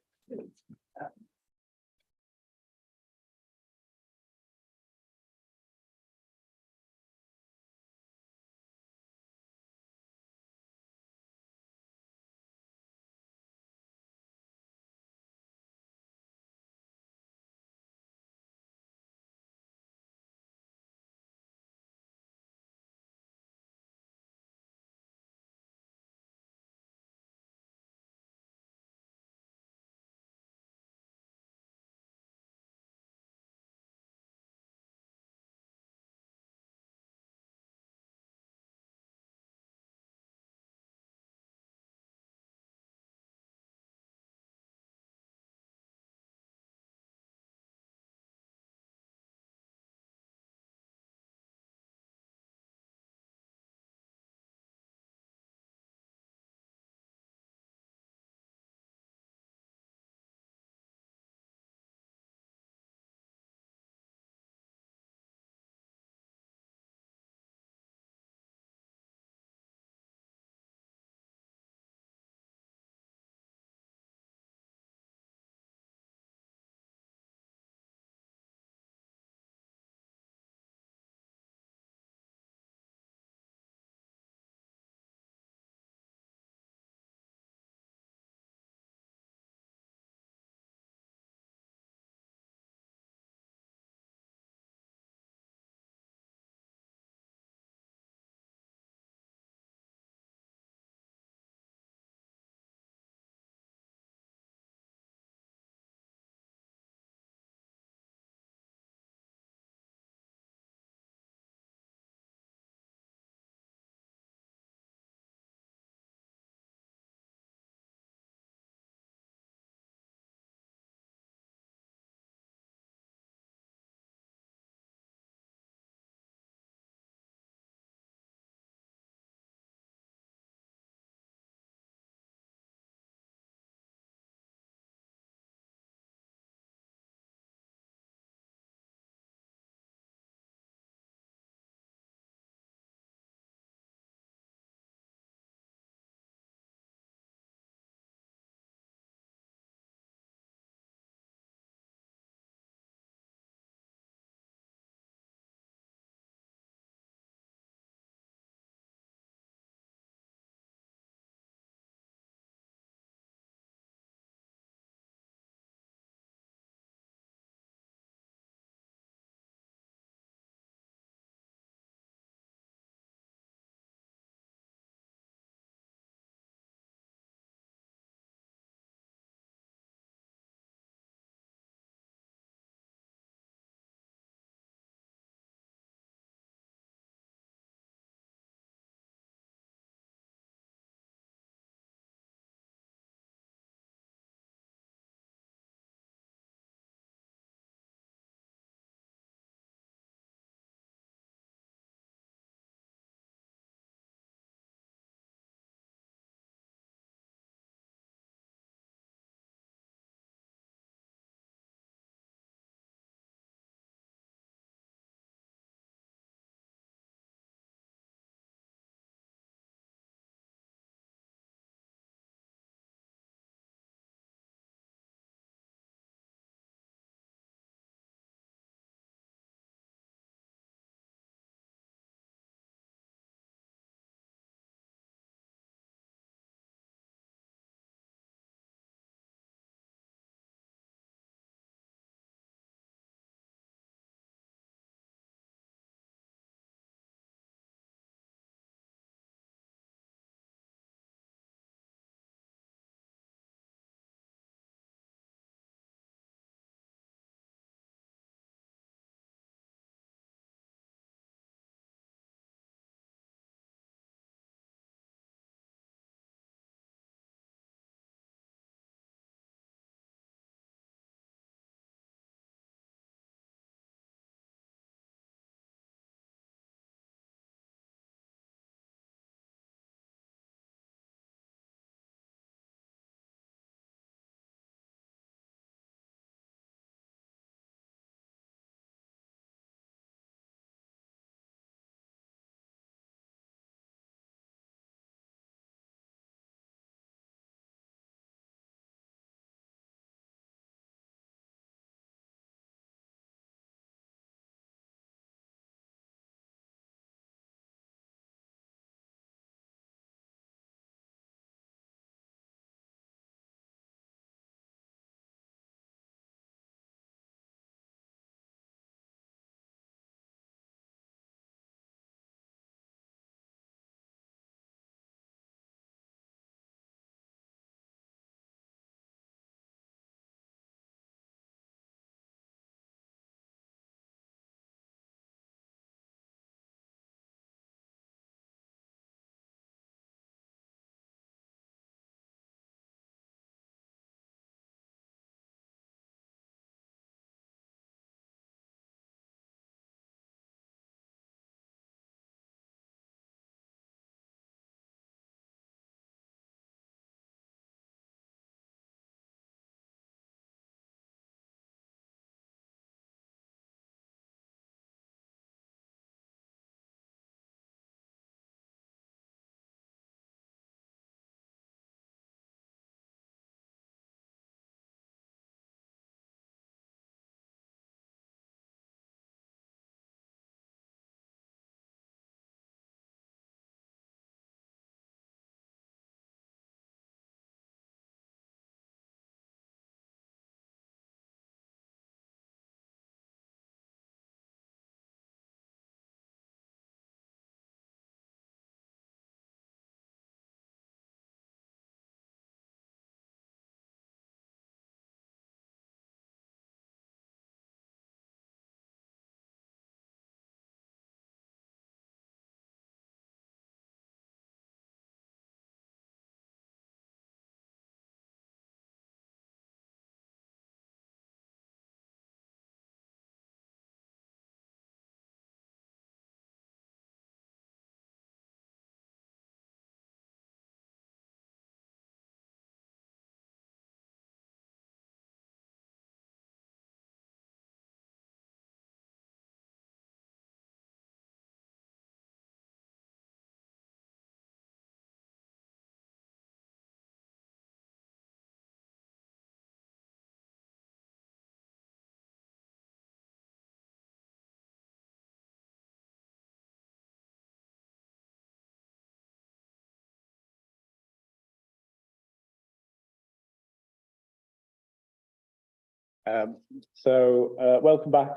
Welcome back.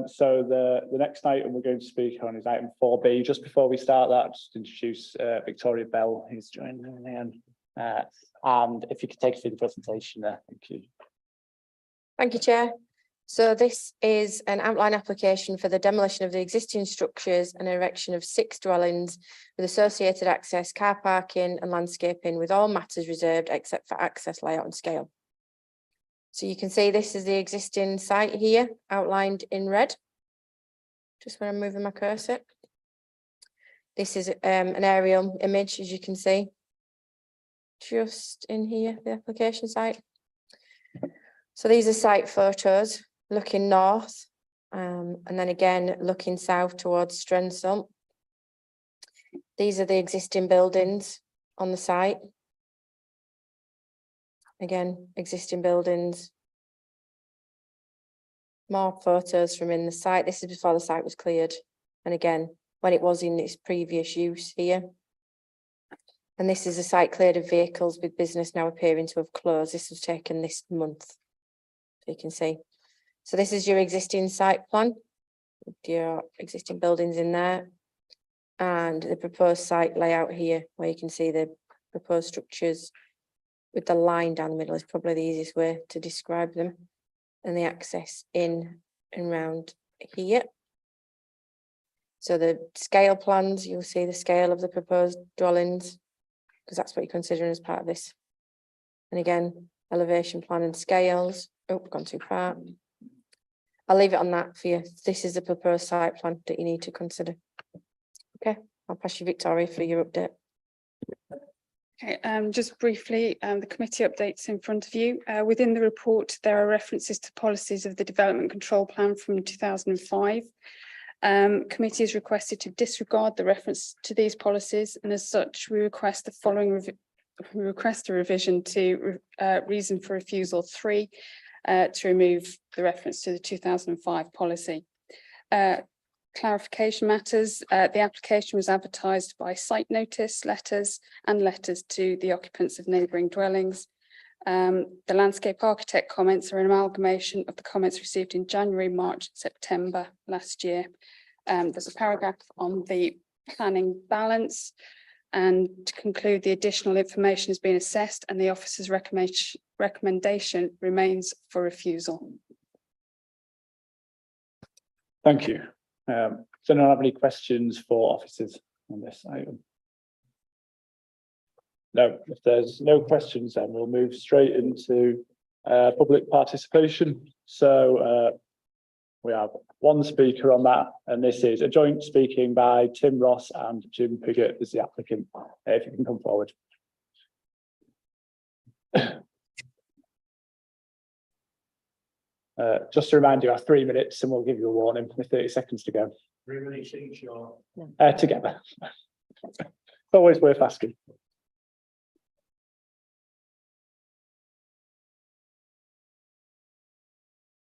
So the next item we're going to speak on is item 4B. Just before we start that, just introduce Victoria Bell, who's joining in. And if you could take us through the presentation there, thank you. Thank you, Chair. So this is an outline application for the demolition of the existing structures and erection of 6 dwellings with associated access, car parking and landscaping, with all matters reserved except for access, layout and scale. So you can see this is the existing site here outlined in red. Just where I'm moving my cursor. This is an aerial image, as you can see. Just in here, the application site. So these are site photos looking north, and then again looking south towards Strensall. These are the existing buildings on the site. Again, existing buildings. More photos from in the site. This is before the site was cleared. And again, when it was in its previous use here. And this is a site cleared of vehicles with business now appearing to have closed. This was taken this month, you can see. So this is your existing site plan. Your existing buildings in there. And the proposed site layout here, where you can see the proposed structures with the line down the middle is probably the easiest way to describe them, and the access in and round here. So the scale plans, you'll see the scale of the proposed dwellings, because that's what you're considering as part of this. And again, elevation plan and scales. Oh, gone too far. I'll leave it on that for you. This is the proposed site plan that you need to consider. Okay, I'll pass you Victoria for your update. Okay, just briefly, the committee updates in front of you. Within the report, there are references to policies of the Development Control Plan from 2005. Committee is requested to disregard the reference to these policies, and as such, we request the following. We request a revision to reason for refusal 3 to remove the reference to the 2005 policy. Clarification matters. The application was advertised by site notice, letters to the occupants of neighbouring dwellings. The landscape architect comments are an amalgamation of the comments received in January, March, September last year. There's a paragraph on the planning balance, and to conclude, the additional information has been assessed and the officer's recommendation remains for refusal. Thank you. Does anyone have any questions for officers on this item? No, if there's no questions, then we'll move straight into public participation. So we have one speaker on that, and this is a joint speaking by Tim Ross and Jim Pigott as the applicant. If you can come forward. Just to remind you, our 3 minutes, and we'll give you a warning with 30 seconds to go. 3 minutes each, or together. It's always worth asking.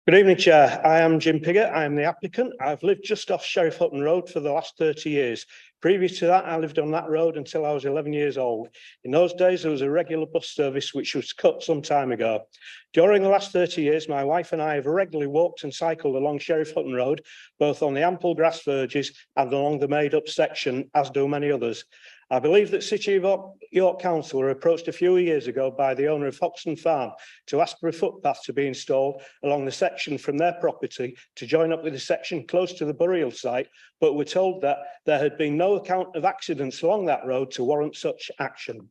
Good evening, Chair. I am Jim Pigott. I am the applicant. I've lived just off Sheriff Hutton Road for the last 30 years. Previous to that, I lived on that road until I was 11 years old. In those days, there was a regular bus service which was cut some time ago. During the last 30 years, my wife and I have regularly walked and cycled along Sheriff Hutton Road, both on the ample grass verges and along the made-up section, as do many others. I believe that City of York Council were approached a few years ago by the owner of Hoxton Farm to ask for a footpath to be installed along the section from their property to join up with the section close to the burial site, but were told that there had been no account of accidents along that road to warrant such action.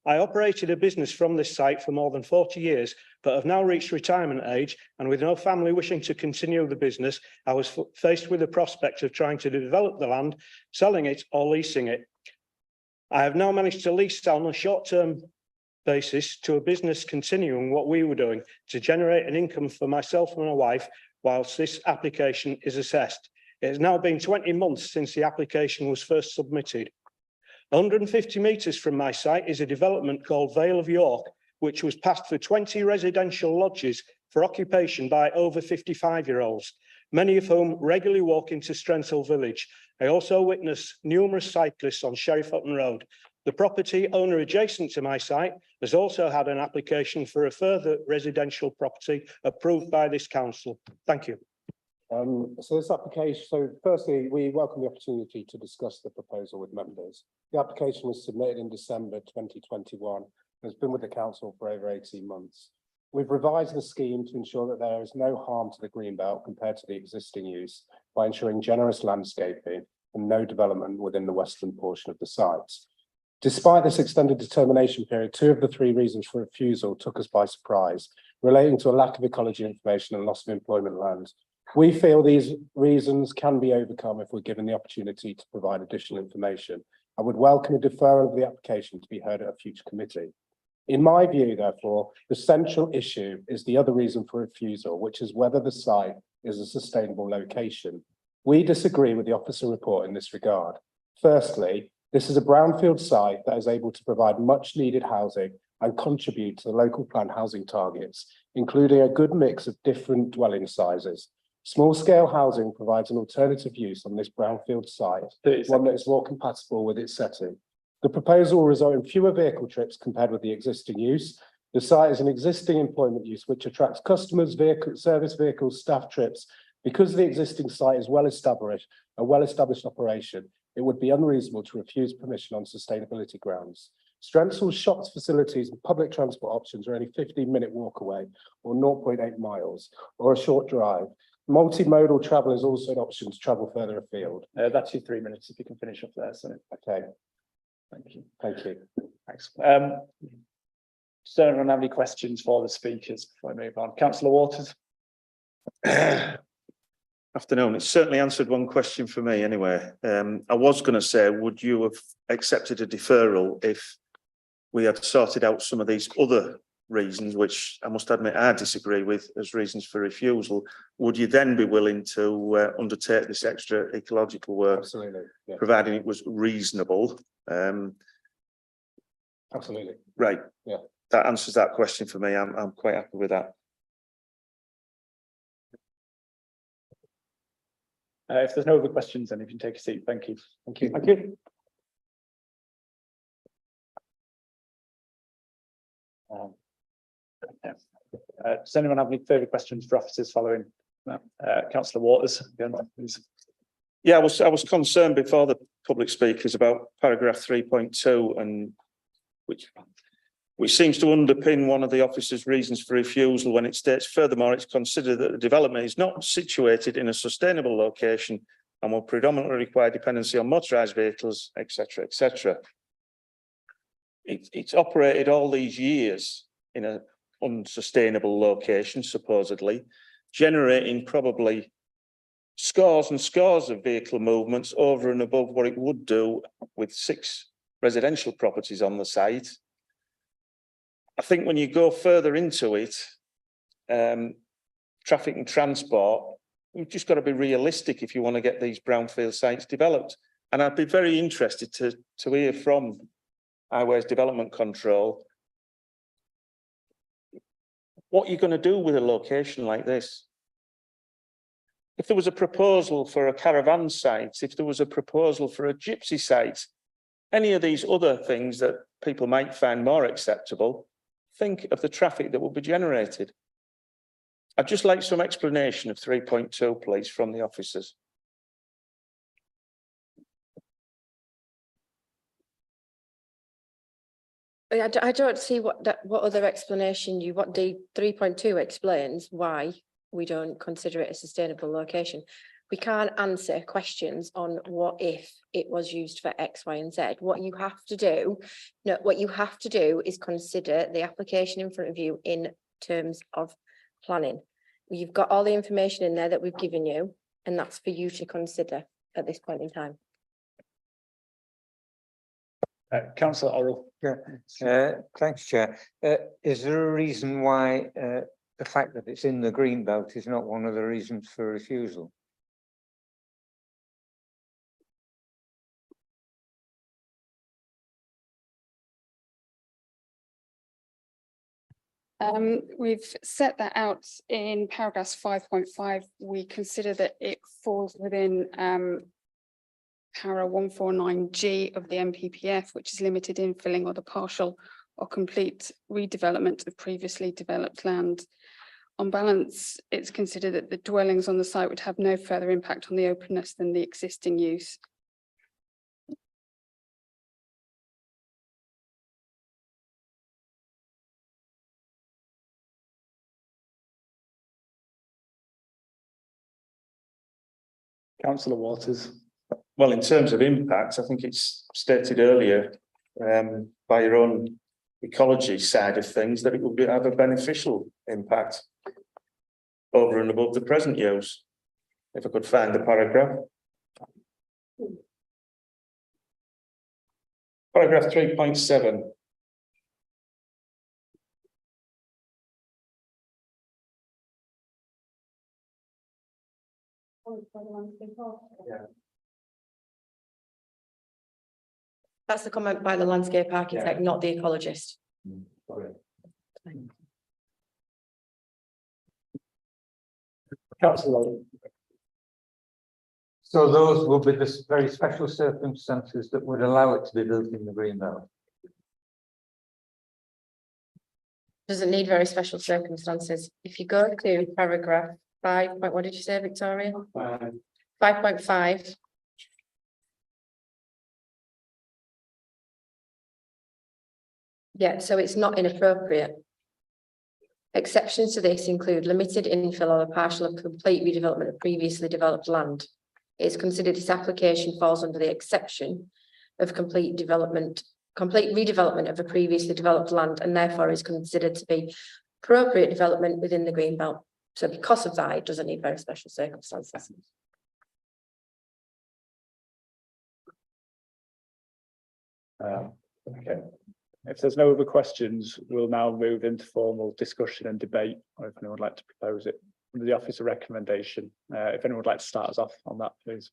I operated a business from this site for more than 40 years, but have now reached retirement age, and with no family wishing to continue the business, I was faced with the prospect of trying to develop the land, selling it or leasing it. I have now managed to lease on a short-term basis to a business continuing what we were doing to generate an income for myself and my wife whilst this application is assessed. It has now been 20 months since the application was first submitted. 150 metres from my site is a development called Vale of York, which was passed for 20 residential lodges for occupation by over 55-year-olds, many of whom regularly walk into Strensall village. I also witness numerous cyclists on Sheriff Hutton Road. The property owner adjacent to my site has also had an application for a further residential property approved by this council. Thank you. So this application, so firstly, we welcome the opportunity to discuss the proposal with members. The application was submitted in December 2021 and has been with the council for over 18 months. We've revised the scheme to ensure that there is no harm to the greenbelt compared to the existing use by ensuring generous landscaping and no development within the western portion of the site. Despite this extended determination period, 2 of the 3 reasons for refusal took us by surprise, relating to a lack of ecology information and loss of employment land. We feel these reasons can be overcome if we're given the opportunity to provide additional information. I would welcome a deferral of the application to be heard at a future committee. In my view, therefore, the central issue is the other reason for refusal, which is whether the site is a sustainable location. We disagree with the officer report in this regard. Firstly, this is a brownfield site that is able to provide much needed housing and contribute to the local plan housing targets, including a good mix of different dwelling sizes. Small scale housing provides an alternative use on this brownfield site, one that is more compatible with its setting. The proposal will result in fewer vehicle trips compared with the existing use. The site is an existing employment use which attracts customers, service vehicles, staff trips. Because the existing site is a well-established operation, it would be unreasonable to refuse permission on sustainability grounds. Strensall's shops, facilities and public transport options are only 15-minute walk away or 0.8 miles or a short drive. Multimodal travel is also an option to travel further afield. That's your 3 minutes if you can finish up there. So okay. Thank you. Thank you. Thanks. Does anyone have any questions for the speakers before I move on? Councillor Waters. Afternoon. It's certainly answered one question for me anyway. I was going to say, would you have accepted a deferral if we had sorted out some of these other reasons, which I must admit I disagree with as reasons for refusal? Would you then be willing to undertake this extra ecological work? Absolutely. Yeah. Providing it was reasonable? Absolutely. Right. Yeah. That answers that question for me. I'm quite happy with that. If there's no other questions, then you can take a seat. Thank you. Thank you. Thank you. Does anyone have any further questions for officers following that? Councillor Waters, again, please. Yeah, I was concerned before the public speakers about paragraph 3.2 and which seems to underpin one of the officer's reasons for refusal when it states, furthermore, it's considered that the development is not situated in a sustainable location and will predominantly require dependency on motorised vehicles, etc., etc. It's operated all these years in an unsustainable location, supposedly, generating probably scores and scores of vehicle movements over and above what it would do with 6 residential properties on the site. I think when you go further into it, traffic and transport, we've just got to be realistic if you want to get these brownfield sites developed. And I'd be very interested to hear from Highways Development Control what you're going to do with a location like this. If there was a proposal for a caravan site, if there was a proposal for a gypsy site, any of these other things that people might find more acceptable, think of the traffic that will be generated. I'd just like some explanation of 3.2, please, from the officers. I don't see what other explanation what the 3.2 explains why we don't consider it a sustainable location. We can't answer questions on what if it was used for X, Y, and Z. What you have to do is consider the application in front of you in terms of planning. You've got all the information in there that we've given you, and that's for you to consider at this point in time. Councillor Orrell. Yeah. Thanks, Chair. Is there a reason why the fact that it's in the green belt is not one of the reasons for refusal? We've set that out in paragraphs 5.5. We consider that it falls within para 149G of the MPPF, which is limited infilling or the partial or complete redevelopment of previously developed land. On balance, it's considered that the dwellings on the site would have no further impact on the openness than the existing use. Councillor Waters. Well, in terms of impact, I think it's stated earlier by your own ecology side of things that it will have a beneficial impact over and above the present use. If I could find the paragraph. Paragraph 3.7. That's the comment by the landscape architect, not the ecologist. Councillor. So those will be the very special circumstances that would allow it to be built in the green belt. Doesn't need very special circumstances. If you go to paragraph 5, what did you say, Victoria? 5.5. Yeah, so it's not inappropriate. Exceptions to this include limited infill or a partial or complete redevelopment of previously developed land. It's considered this application falls under the exception of complete redevelopment of a previously developed land, and therefore is considered to be appropriate development within the green belt. So because of that, it doesn't need very special circumstances. Okay. If there's no other questions, we'll now move into formal discussion and debate, or if anyone would like to propose it under the office of recommendation. If anyone would like to start us off on that, please.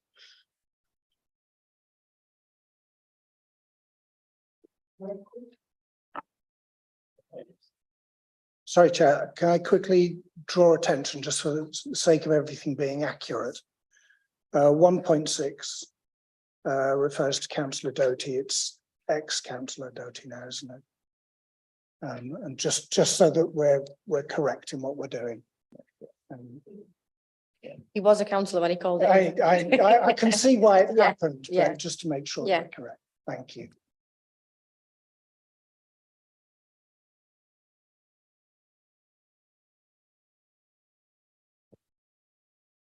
Sorry, Chair, can I quickly draw attention, just for the sake of everything being accurate? 1.6 refers to Councillor Doty. It's ex-Councillor Doty now, isn't it? And just so that we're correct in what we're doing. He was a councillor when he called it. I can see why it Yeah, happened, yeah. but just to make sure Yeah. we're correct. Thank you.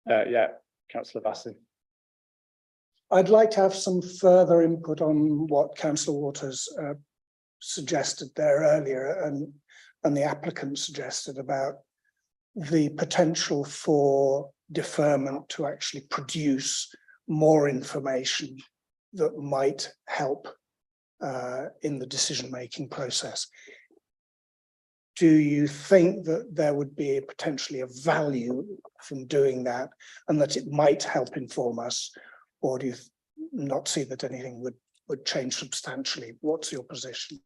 Yeah, Councillor Bassey. I'd like to have some further input on what Councillor Waters suggested there earlier, and the applicant suggested about the potential for deferment to actually produce more information that might help in the decision-making process. Do you think that there would be potentially a value from doing that, and that it might help inform us? Or do you not see that anything would change substantially? What's your position?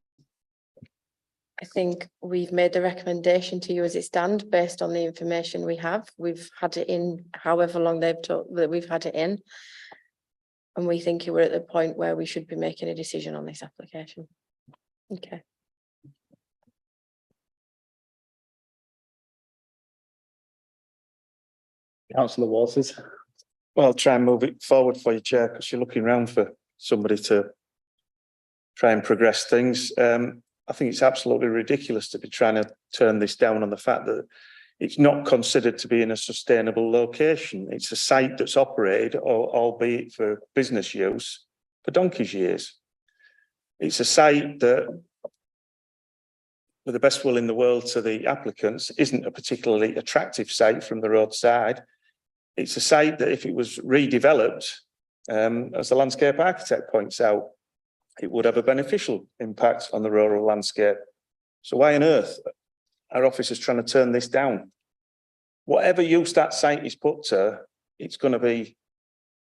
I think we've made the recommendation to you as it stands based on the information we have. We've had it in however long they've told that we've had it in. And we think we're at the point where we should be making a decision on this application. Okay. Councillor Waters. Well, I'll try and move it forward for you, Chair, because you're looking around for somebody to try and progress things. I think it's absolutely ridiculous to be trying to turn this down on the fact that it's not considered to be in a sustainable location. It's a site that's operated, albeit for business use, for donkey's years. It's a site that, with the best will in the world to the applicants, isn't a particularly attractive site from the roadside. It's a site that if it was redeveloped, as the landscape architect points out, it would have a beneficial impact on the rural landscape. So why on earth are officers trying to turn this down? Whatever use that site is put to, it's going to be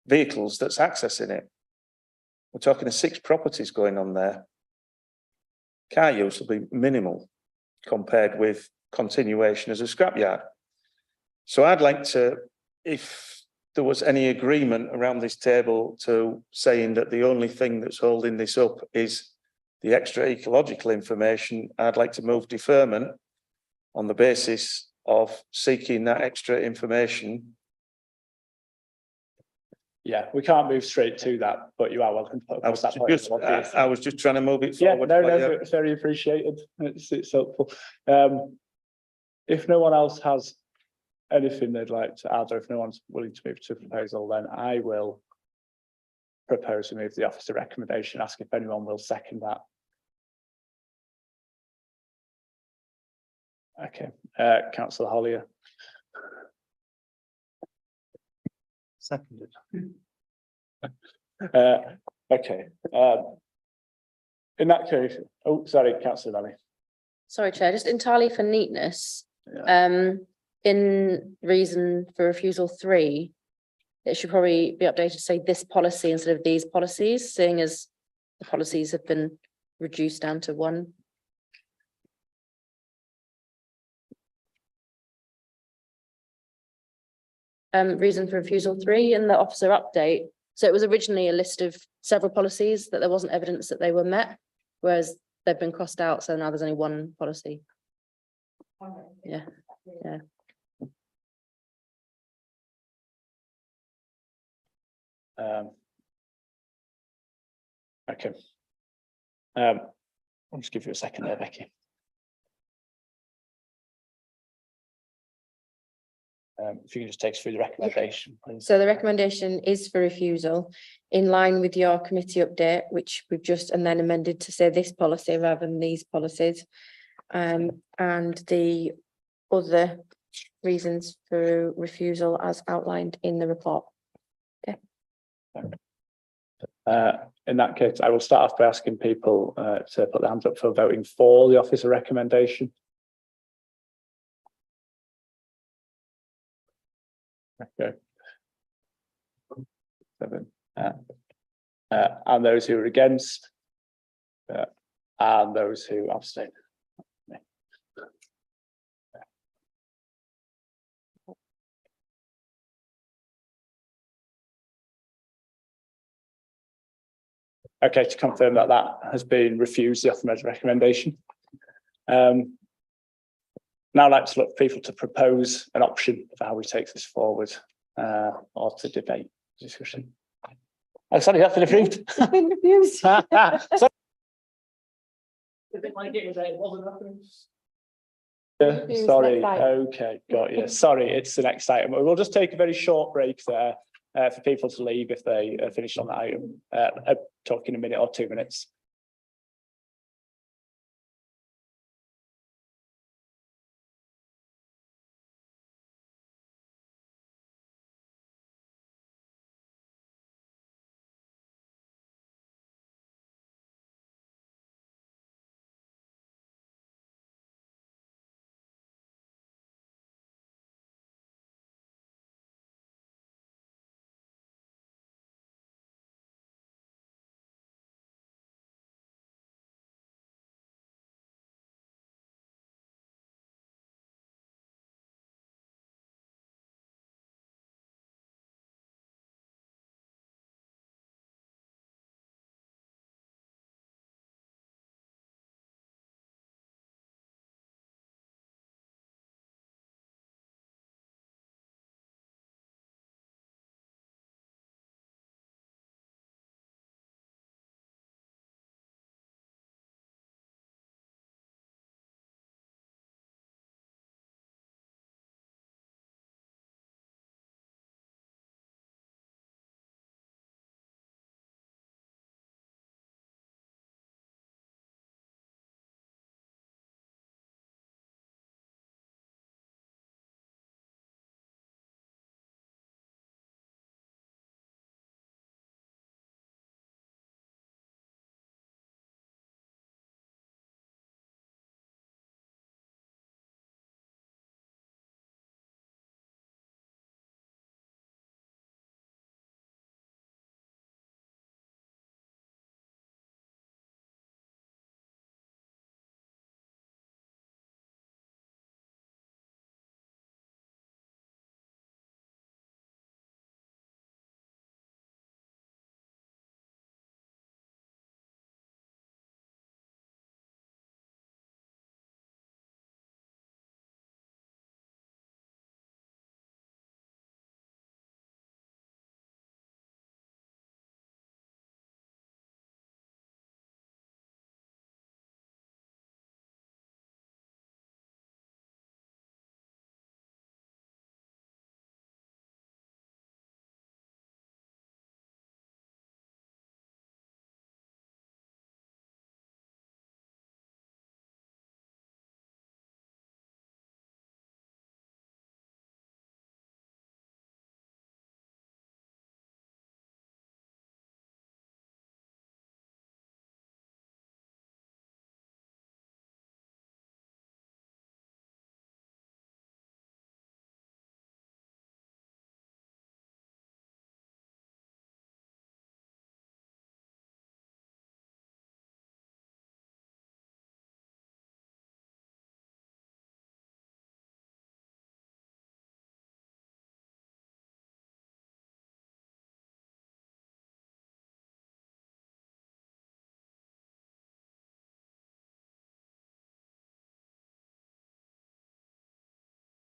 vehicles that's accessing it. We're talking of 6 properties going on there. Car use will be minimal compared with continuation as a scrapyard. So I'd like to, if there was any agreement around this table to saying that the only thing that's holding this up is the extra ecological information, I'd like to move deferment on the basis of seeking that extra information. Yeah, we can't move straight to that, but you are welcome to put across that point. I was just trying to move it Yeah, forward. no, it's very appreciated. It's helpful. If no one else has anything they'd like to add, or if no one's willing to move to a proposal, then I will propose to move the officer recommendation, ask if anyone will second that. Okay, Councillor Hollier. Seconded. Okay. In that case, oh, sorry, Councillor Valley. Sorry, Chair, just entirely for neatness, Yeah. in reason for refusal 3, it should probably be updated to say this policy instead of these policies, seeing as the policies have been reduced down to 1. Reason for refusal 3 in the officer update. So it was originally a list of several policies that there wasn't evidence that they were met, whereas they've been crossed out, so now there's only 1 policy. Yeah, yeah. Okay. I'll just give you a second there, Becky. If you can just take us through the recommendation, please. So the recommendation is for refusal in line with your committee update, which we've just and then amended to say this policy rather than these policies. And the other reasons for refusal as outlined in the report. Okay. In that case, I will start off by asking people to put their hands up for voting for the officer recommendation. Okay. 7. And those who are against, and those who abstain. Okay, to confirm that that has been refused, the offer recommendation. Now I'd like to look for people to propose an option for how we take this forward, or to debate discussion. Oh, sorry, that's been approved. It's been refused. Sorry. Sorry, okay, got you. Sorry, it's the next item. We'll just take a very short break there for people to leave if they finish on that item. Talk in a minute or 2 minutes.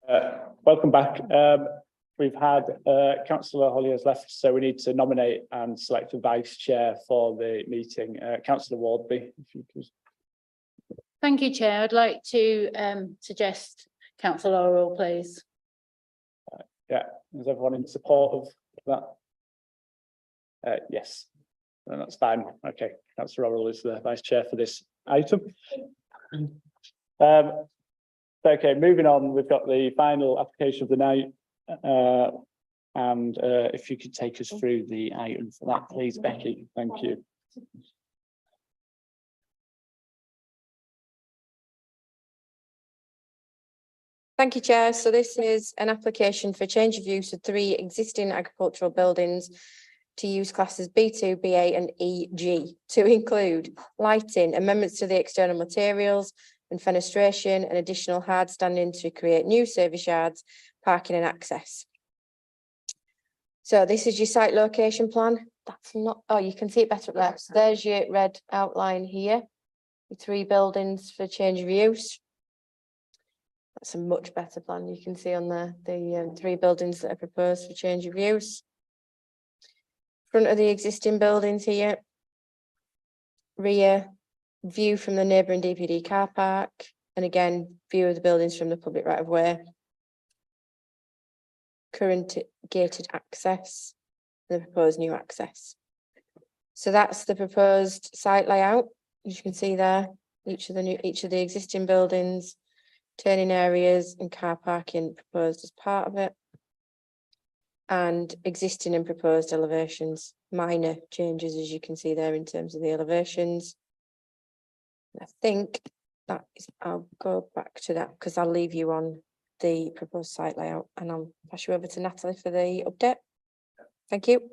Welcome back. We've had Councillor Holly has left, so we need to nominate and select a vice chair for the meeting. Councillor Wardby, if you could. Thank you, Chair. I'd like to suggest Councillor Orwell, please. Yeah, is everyone in support of that? Yes, and that's fine. Okay, Councillor Orwell is the vice chair for this item. Okay, moving on, we've got the final application of the night. And if you could take us through the item for that, please, Becky. Thank you. Thank you, Chair. So this is an application for change of use of 3 existing agricultural buildings to use classes B2, BA and EG to include lighting, amendments to the external materials and fenestration and additional hard standing to create new service yards, parking and access. So this is your site location plan. That's not, oh, you can see it better up there. So there's your red outline here. Your 3 buildings for change of use. That's a much better plan. You can see on there the 3 buildings that are proposed for change of use. Front of the existing buildings here. Rear view from the neighbouring DPD car park, and again, view of the buildings from the public right of way. Current gated access, the proposed new access. So that's the proposed site layout. As you can see there, each of the existing buildings, turning areas and car parking proposed as part of it. And existing and proposed elevations, minor changes, as you can see there in terms of the elevations. I think that is, I'll go back to that because I'll leave you on the proposed site layout and I'll pass you over to Natalie for the update. Thank you.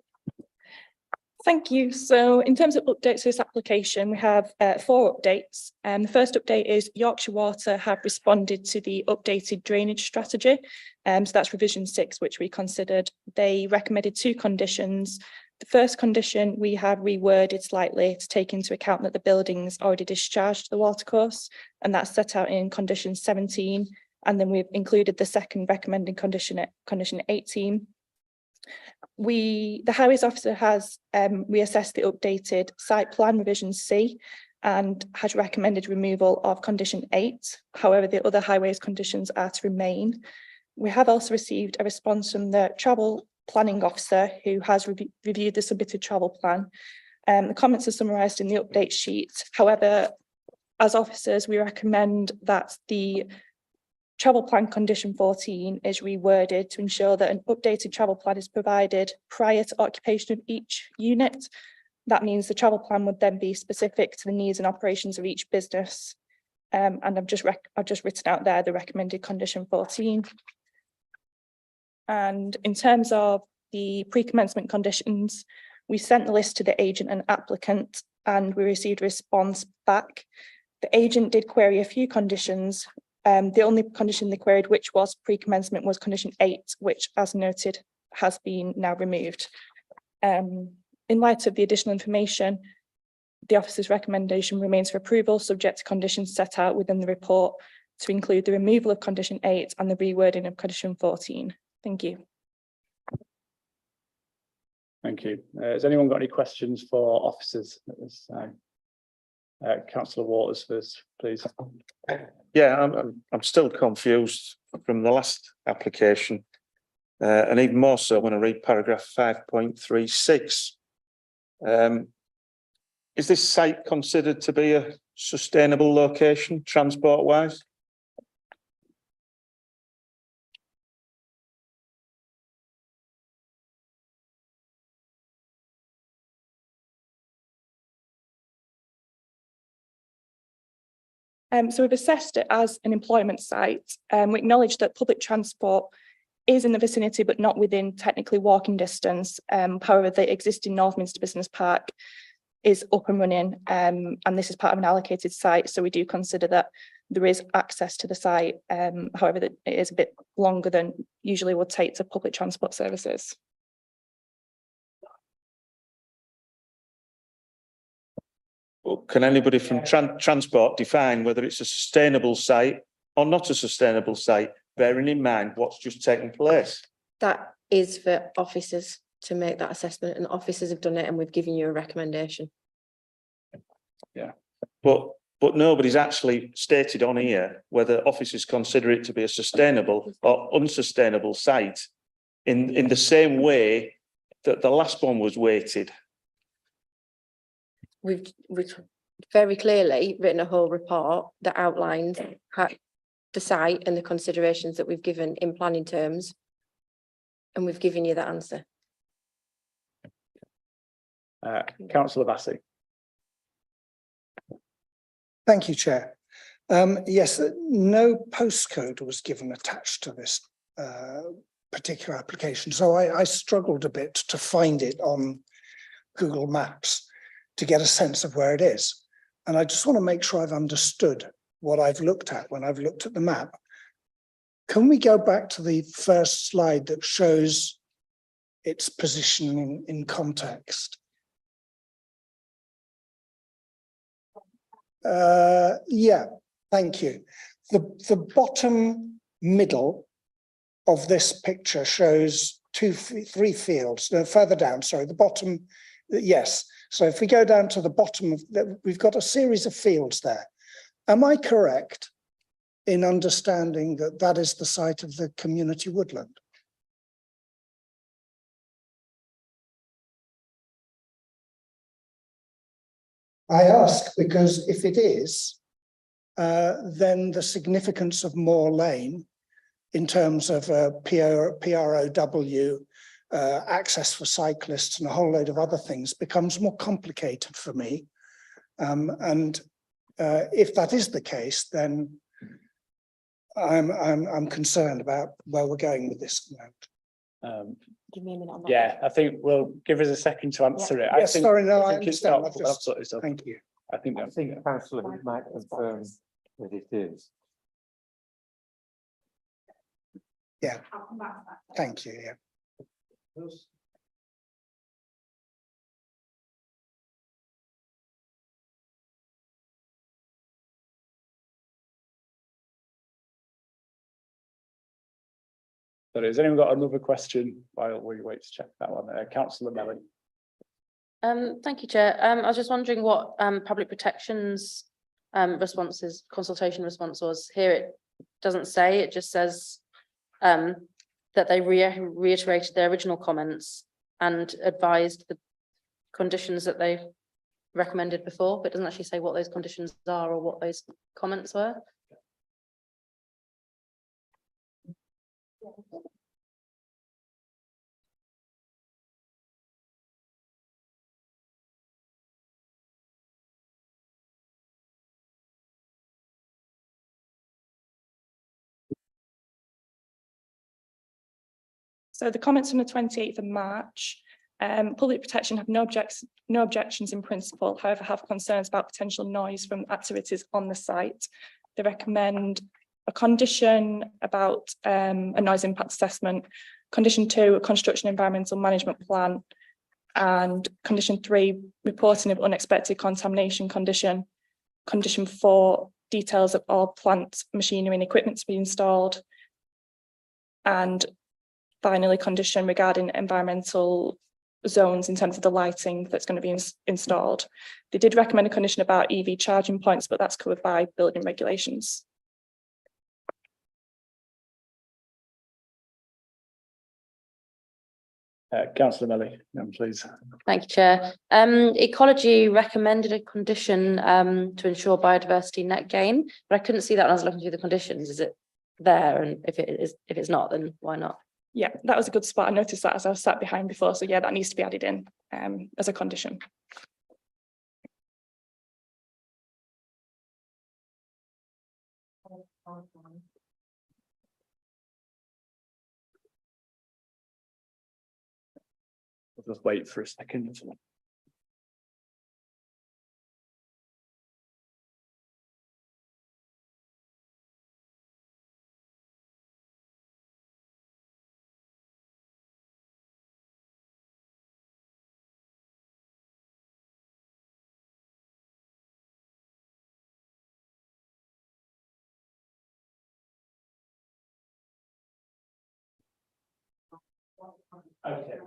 Thank you. So in terms of updates to this application, we have 4 updates. The first update is Yorkshire Water have responded to the updated drainage strategy. So that's revision 6, which we considered. They recommended 2 conditions. The first condition we have reworded slightly to take into account that the buildings already discharged the watercourse, and that's set out in condition 17. And then we've included the second recommended condition at condition 18. The Highways Officer has reassessed the updated site plan revision C and has recommended removal of condition 8. However, the other highways conditions are to remain. We have also received a response from the Travel Planning Officer who has reviewed the submitted travel plan. The comments are summarised in the update sheet. However, as officers, we recommend that the travel plan condition 14 is reworded to ensure that an updated travel plan is provided prior to occupation of each unit. That means the travel plan would then be specific to the needs and operations of each business. And I've just written out there the recommended condition 14. And in terms of the pre-commencement conditions, we sent the list to the agent and applicant and we received a response back. The agent did query a few conditions. The only condition they queried, which was pre-commencement, was condition 8, which, as noted, has been now removed. In light of the additional information, the officer's recommendation remains for approval, subject to conditions set out within the report, to include the removal of condition 8 and the rewording of condition 14. Thank you. Thank you. Has anyone got any questions for officers at this time? Councillor Waters first, please. Yeah, I'm still confused from the last application, and even more so when I read paragraph 5.36. Is this site considered to be a sustainable location, transport-wise? So we've assessed it as an employment site. We acknowledge that public transport is in the vicinity, but not within technically walking distance. However, the existing Northminster Business Park is up and running, and this is part of an allocated site. So we do consider that there is access to the site. However, that it is a bit longer than usually would take to public transport services. Can anybody from transport define whether it's a sustainable site or not a sustainable site? bearing in mind what's just taken place. That is for officers to make that assessment, and officers have done it, and we've given you a recommendation. But nobody's actually stated on here whether officers consider it to be a sustainable or unsustainable site in the same way that the last one was weighted. We've very clearly written a whole report that outlines the site and the considerations that we've given in planning terms. And we've given you that answer. Councillor Bassey. Thank you, Chair. Yes, no postcode was given attached to this particular application. So I struggled a bit to find it on Google Maps to get a sense of where it is. And I just want to make sure I've understood what I've looked at when I've looked at the map. Can we go back to the first slide that shows its position in context? Yeah, thank you. The bottom middle of this picture shows three fields. No, further down, sorry, the bottom, yes. So if we go down to the bottom of that, we've got a series of fields there. Am I correct in understanding that that is the site of the community woodland? I ask because if it is, then the significance of Moor Lane in terms of PROW, access for cyclists and a whole load of other things becomes more complicated for me. If that is the case, then I'm concerned about where we're going with this. Give me a minute on that. Yeah, I think we'll give us a second to answer it. Yes, sorry, no, I think it's understand. not- absolutely so. Thank you. I think councillor might confirm that it is. Yeah. Thank you, yeah. Sorry, has anyone got another question while we wait to check that one? Councillor Melly. Thank you, Chair. I was just wondering what public protection's consultation response was. Here it doesn't say, it just says that they reiterated their original comments and advised the conditions that they recommended before, but it doesn't actually say what those conditions are or what those comments were. So the comments from the 28th of March, public protection have no objections in principle, however have concerns about potential noise from activities on the site. They recommend a condition about a noise impact assessment, condition 2, a construction environmental management plan, and condition 3, reporting of unexpected contamination condition, condition 4, details of all plant, machinery and equipment to be installed, and finally condition regarding environmental zones in terms of the lighting that's going to be installed. They did recommend a condition about EV charging points, but that's covered by building regulations. Councillor Melly, please. Thank you, Chair. Ecology recommended a condition to ensure biodiversity net gain, but I couldn't see that when I was looking through the conditions. Is it there? And if it's not, then why not? Yeah, that was a good spot. I noticed that as I was sat behind before. So yeah, that needs to be added in as a condition. We'll just wait for a second. Okay.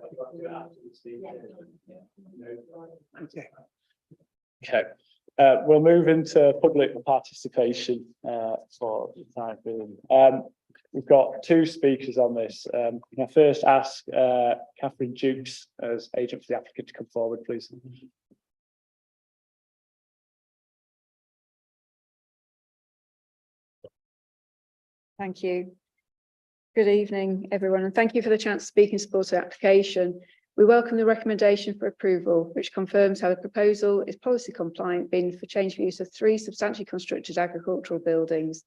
Okay. Okay, we'll move into public participation for the time being. We've got two speakers on this. Can I first ask Catherine Dukes as agent for the applicant to come forward, please? Thank you. Good evening, everyone, and thank you for the chance to speak in support of the application. We welcome the recommendation for approval, which confirms how the proposal is policy compliant, being for change of use of 3 substantially constructed agricultural buildings.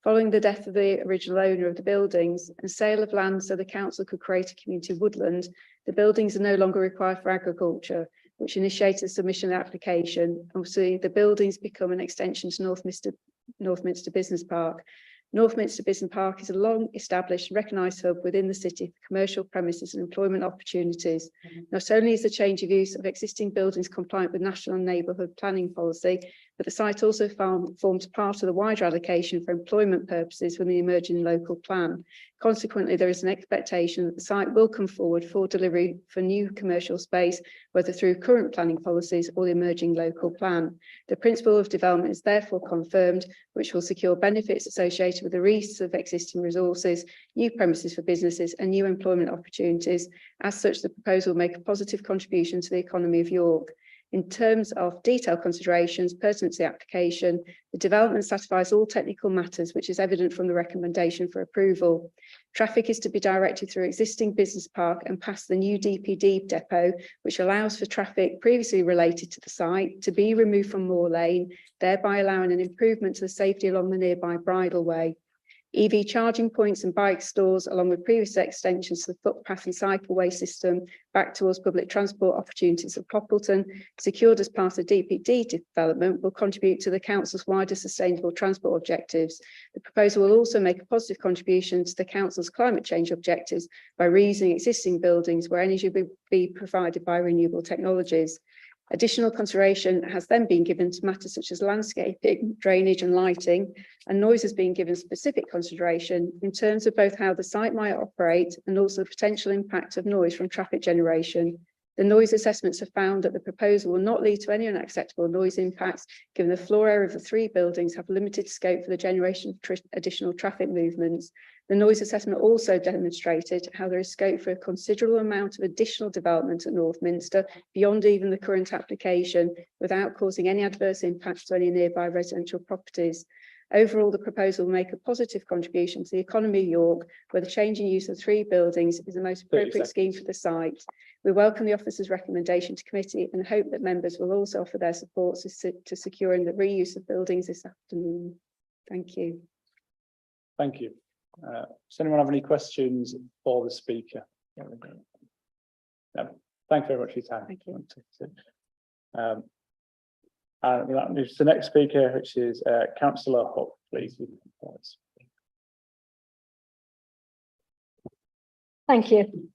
Following the death of the original owner of the buildings and sale of land so the council could create a community woodland, the buildings are no longer required for agriculture, which initiated the submission of the application. Obviously, the buildings become an extension to Northminster Business Park. Northminster Business Park is a long-established, recognised hub within the city for commercial premises and employment opportunities. Not only is the change of use of existing buildings compliant with national and neighbourhood planning policy, but the site also forms part of the wider allocation for employment purposes within the emerging local plan. Consequently, there is an expectation that the site will come forward for delivery for new commercial space, whether through current planning policies or the emerging local plan. The principle of development is therefore confirmed, which will secure benefits associated with the reuse of existing resources, new premises for businesses and new employment opportunities. As such, the proposal will make a positive contribution to the economy of York. In terms of detailed considerations pertinent to the application, the development satisfies all technical matters, which is evident from the recommendation for approval. Traffic is to be directed through existing business park and past the new DPD depot, which allows for traffic previously related to the site to be removed from Moor Lane, thereby allowing an improvement to the safety along the nearby bridleway. EV charging points and bike stores, along with previous extensions to the footpath and cycleway system back towards public transport opportunities of Poppleton, secured as part of DPD development, will contribute to the council's wider sustainable transport objectives. The proposal will also make a positive contribution to the council's climate change objectives by reusing existing buildings where energy will be provided by renewable technologies. Additional consideration has then been given to matters such as landscaping, drainage and lighting, and noise has been given specific consideration in terms of both how the site might operate and also the potential impact of noise from traffic generation. The noise assessments have found that the proposal will not lead to any unacceptable noise impacts, given the floor area of the 3 buildings have limited scope for the generation of additional traffic movements. The noise assessment also demonstrated how there is scope for a considerable amount of additional development at Northminster beyond even the current application, without causing any adverse impacts to any nearby residential properties. Overall, the proposal will make a positive contribution to the economy of York, where the change in use of 3 buildings is the most appropriate scheme for the site. We welcome the officer's recommendation to committee and hope that members will also offer their support to securing the reuse of buildings this afternoon. Thank you. Thank you. Does anyone have any questions for the speaker? No. Thank you very much for your time. Thank you. And that moves to the next speaker, which is Councillor Hutt, please. Thank you.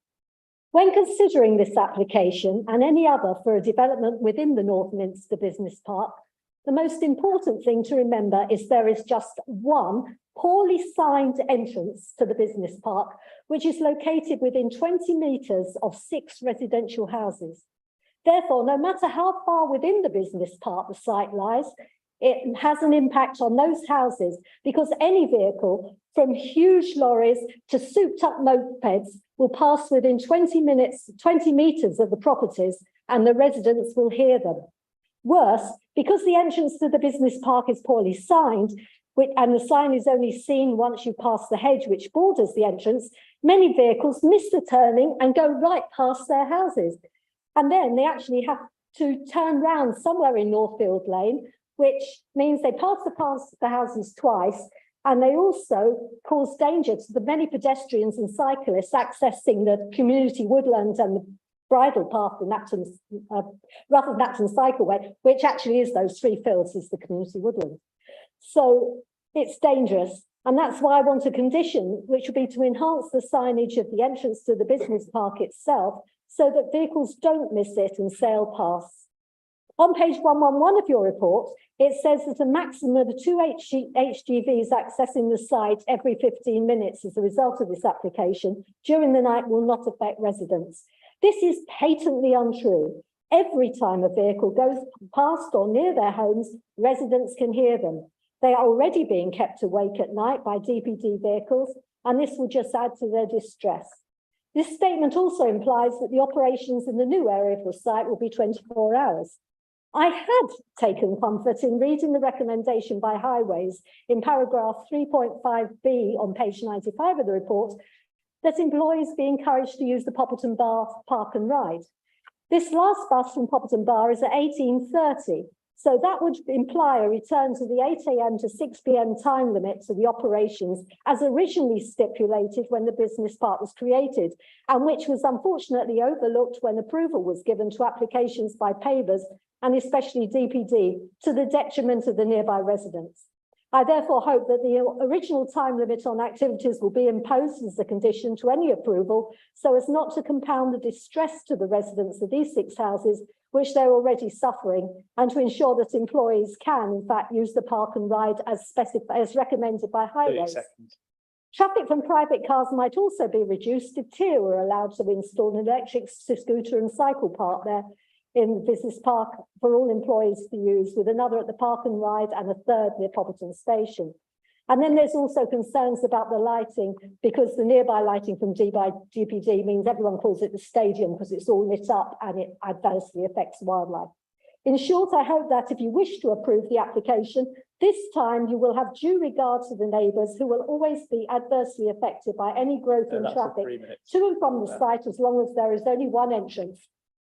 When considering this application and any other for a development within the Northminster Business Park, the most important thing to remember is there is just one poorly signed entrance to the business park, which is located within 20 metres of 6 residential houses. Therefore, no matter how far within the business park the site lies, it has an impact on those houses, because any vehicle from huge lorries to souped up mopeds will pass within 20 metres of the properties, and the residents will hear them. Worse, because the entrance to the business park is poorly signed, and the sign is only seen once you pass the hedge which borders the entrance, many vehicles miss the turning and go right past their houses. And then they actually have to turn round somewhere in Northfield Lane, which means they pass the houses twice, and they also cause danger to the many pedestrians and cyclists accessing the community woodland and the bridle path in Rutland Cycleway, which actually is those 3 fields is the community woodland. So it's dangerous. And that's why I want a condition, which would be to enhance the signage of the entrance to the business park itself, so that vehicles don't miss it and sail past. On page 111 of your report, it says that a maximum of 2 HGVs accessing the site every 15 minutes as a result of this application during the night will not affect residents. This is patently untrue. Every time a vehicle goes past or near their homes, residents can hear them. They are already being kept awake at night by DPD vehicles, and this will just add to their distress. This statement also implies that the operations in the new area of the site will be 24 hours. I had taken comfort in reading the recommendation by Highways in paragraph 3.5b on page 95 of the report that employees be encouraged to use the Poppleton Bar Park and Ride. This last bus from Poppleton Bar is at 18:30, so that would imply a return to the 8 AM to 6 PM time limit to the operations as originally stipulated when the business park was created, and which was unfortunately overlooked when approval was given to applications by pavers and especially DPD, to the detriment of the nearby residents. I therefore hope that the original time limit on activities will be imposed as a condition to any approval, so as not to compound the distress to the residents of these 6 houses, which they're already suffering, and to ensure that employees can, in fact, use the park and ride as recommended by Highways. Traffic from private cars might also be reduced if Tier were allowed to install an electric scooter and cycle park there in the business park for all employees to use, with another at the park and ride and a third near Poppleton Station. And then there's also concerns about the lighting, because the nearby lighting from DPD means everyone calls it the stadium because it's all lit up and it adversely affects wildlife. In short, I hope that if you wish to approve the application, this time you will have due regard to the neighbours who will always be adversely affected by any growth in traffic to and from the site, as long as there is only one entrance,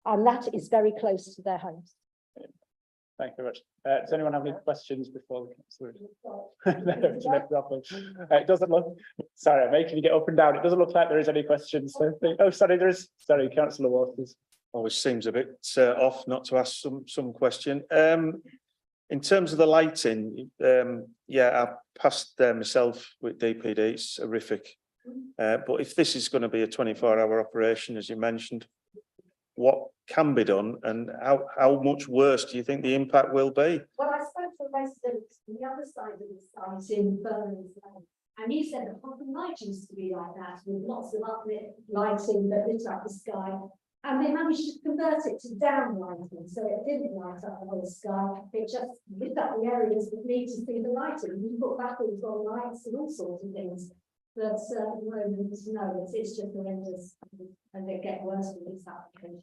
and that is very close to their homes. Thank you very much. Does anyone have any questions before we get through? No problem. It doesn't look, sorry, I'm making you get up and down. It doesn't look like there is any questions. So, oh, sorry, there is. Sorry, Councillor Waters. Always seems a bit off not to ask some question. In terms of the lighting, yeah, I passed there myself with DPD. It's horrific. But if this is going to be a 24-hour operation, as you mentioned, what can be done, and how much worse do you think the impact will be? Well, I spoke to a resident on the other side of the site in Birmingham, and he said the Poppleton light used to be like that, with lots of uplit lighting that lit up the sky, and they managed to convert it to down lighting, so it didn't light up the whole sky, it just lit up the areas that need to see the lighting. You put batteries on lights and all sorts of things. But at the moment, no, it's just horrendous, and they get worse with this application.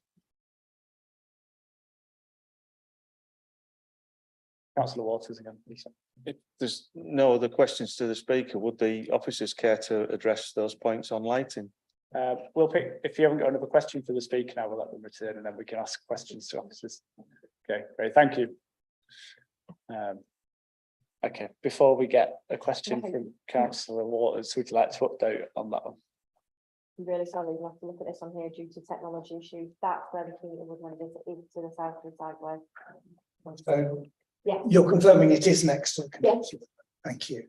Councillor Waters again, please. If there's no other questions to the speaker, would the officers care to address those points on lighting? We'll pick, if you haven't got another question for the speaker now, we'll let them return and then we can ask questions to officers. Okay, great, thank you. Okay, before we get a question from Councillor Waters, would you like to update on that one? I'm really sorry, you have to look at this on here due to technology issues. That's where the King Woodland is to the south of the sideway. So yeah, you're confirming it is next to the connection. Yeah. Thank you.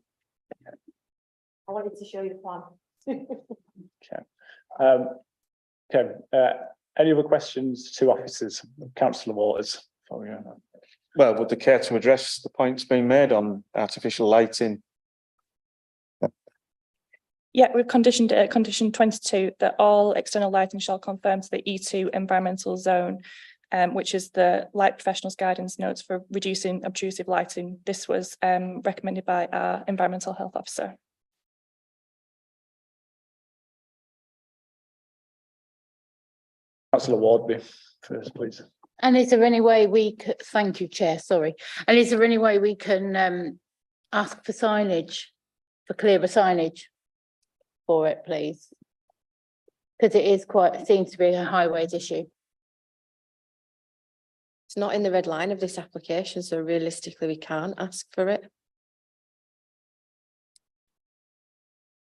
I wanted to show you the plan. Okay. Any other questions to officers? Councillor Waters. Well, would they care to address the points being made on artificial lighting? Yeah, we've conditioned it at condition 22 that all external lighting shall conform to the E2 environmental zone, which is the light professionals guidance notes for reducing obtrusive lighting. This was recommended by our environmental health officer. Councillor Wardby first, please. And is there any way we could, thank you, Chair, sorry. And is there any way we can ask for signage, for clearer signage for it, please? Because it is quite, it seems to be a highways issue. It's not in the red line of this application, so realistically we can't ask for it.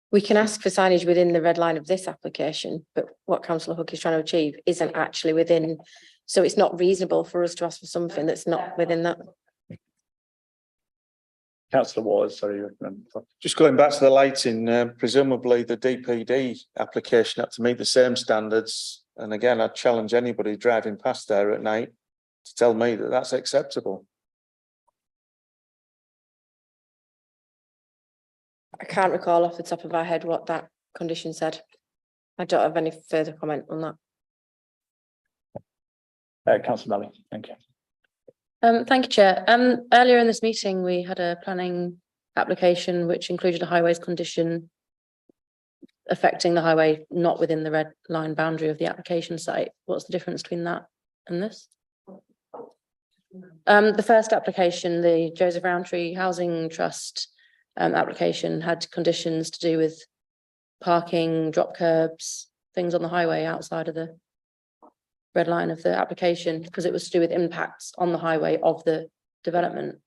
We can ask for signage within the red line of this application, but what Councillor Hook is trying to achieve isn't actually within, so it's not reasonable for us to ask for something that's not within that. Councillor Waters, sorry. Just going back to the lighting, presumably the DPD application had to meet the same standards. And again, I'd challenge anybody driving past there at night to tell me that that's acceptable. I can't recall off the top of our head what that condition said. I don't have any further comment on that. Councillor Melly, thank you. Thank you, Chair. Earlier in this meeting, we had a planning application which included a highways condition affecting the highway not within the red line boundary of the application site. What's the difference between that and this? The first application, the Joseph Rowntree Housing Trust application, had conditions to do with parking, drop curbs, things on the highway outside of the red line of the application, because it was to do with impacts on the highway of the development.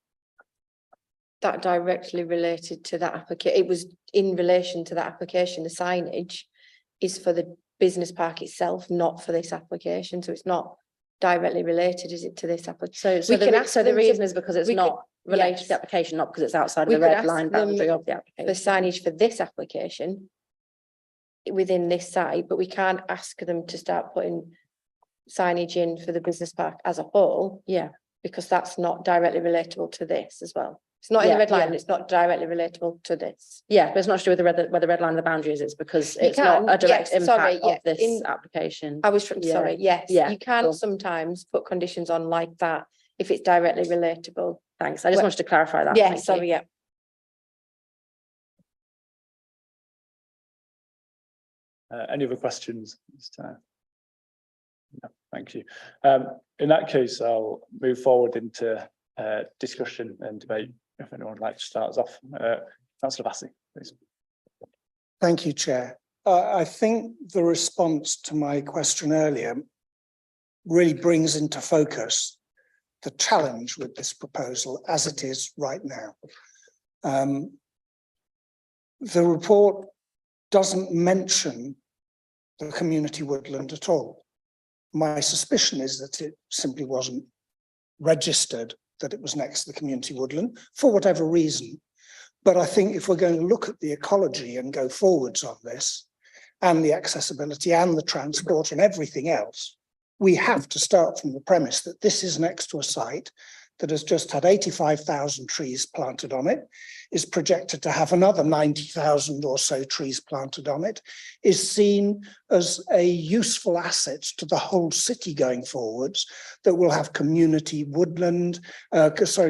That directly related to that application. It was in relation to that application. The signage is for the business park itself, not for this application. So it's not directly related, is it, to this application? So the reason is because it's not related to the application, not because it's outside of the red line boundary of the application. The signage for this application within this site, but we can't ask them to start putting signage in for the business park as a whole. Yeah. Because that's not directly relatable to this as well. It's not in the red line, and it's not directly relatable to this. Yeah, but it's not to do with where the red line of the boundary is. It's because it's not a direct impact of this application. I was sorry, yes. Yeah, you can sometimes put conditions on like that if it's directly relatable. Thanks. I just wanted to clarify that. Yeah, sorry, yeah. Any other questions this time? No, thank you. In that case, I'll move forward into discussion and debate. If anyone would like to start us off, Councillor Vassy, please. Thank you, Chair. I think the response to my question earlier really brings into focus the challenge with this proposal as it is right now. The report doesn't mention the community woodland at all. My suspicion is that it simply wasn't registered that it was next to the community woodland for whatever reason. But I think if we're going to look at the ecology and go forwards on this, and the accessibility and the transport and everything else, we have to start from the premise that this is next to a site that has just had 85,000 trees planted on it, is projected to have another 90,000 or so trees planted on it, is seen as a useful asset to the whole city going forwards, that will have community woodland,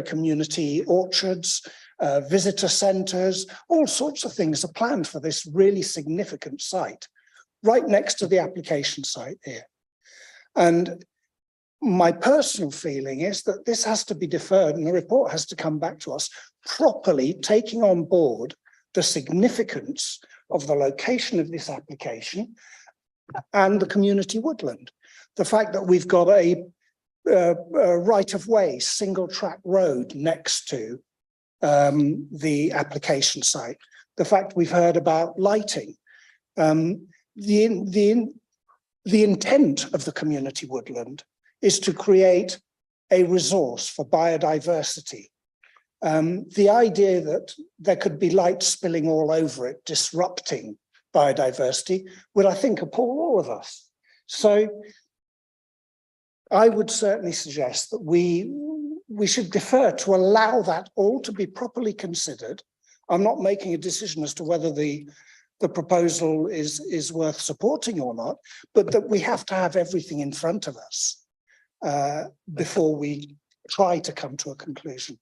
community orchards, visitor centres, all sorts of things are planned for this really significant site, right next to the application site here. And my personal feeling is that this has to be deferred and the report has to come back to us properly taking on board the significance of the location of this application and the community woodland. The fact that we've got a right-of-way single track road next to the application site, the fact we've heard about lighting, the intent of the community woodland is to create a resource for biodiversity. The idea that there could be light spilling all over it, disrupting biodiversity, would, I think, appall all of us. So I would certainly suggest that we should defer to allow that all to be properly considered. I'm not making a decision as to whether the proposal is worth supporting or not, but that we have to have everything in front of us before we try to come to a conclusion.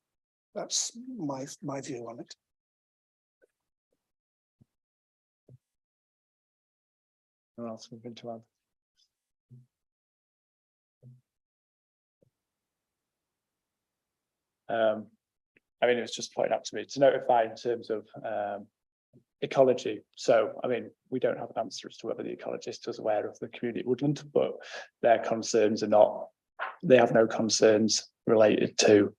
That's my view on it. What else we've been to add? I mean, it was just pointed out to me to notify in terms of ecology. So, I mean, we don't have an answer as to whether the ecologist is aware of the community woodland, but their concerns are not, they have no concerns related to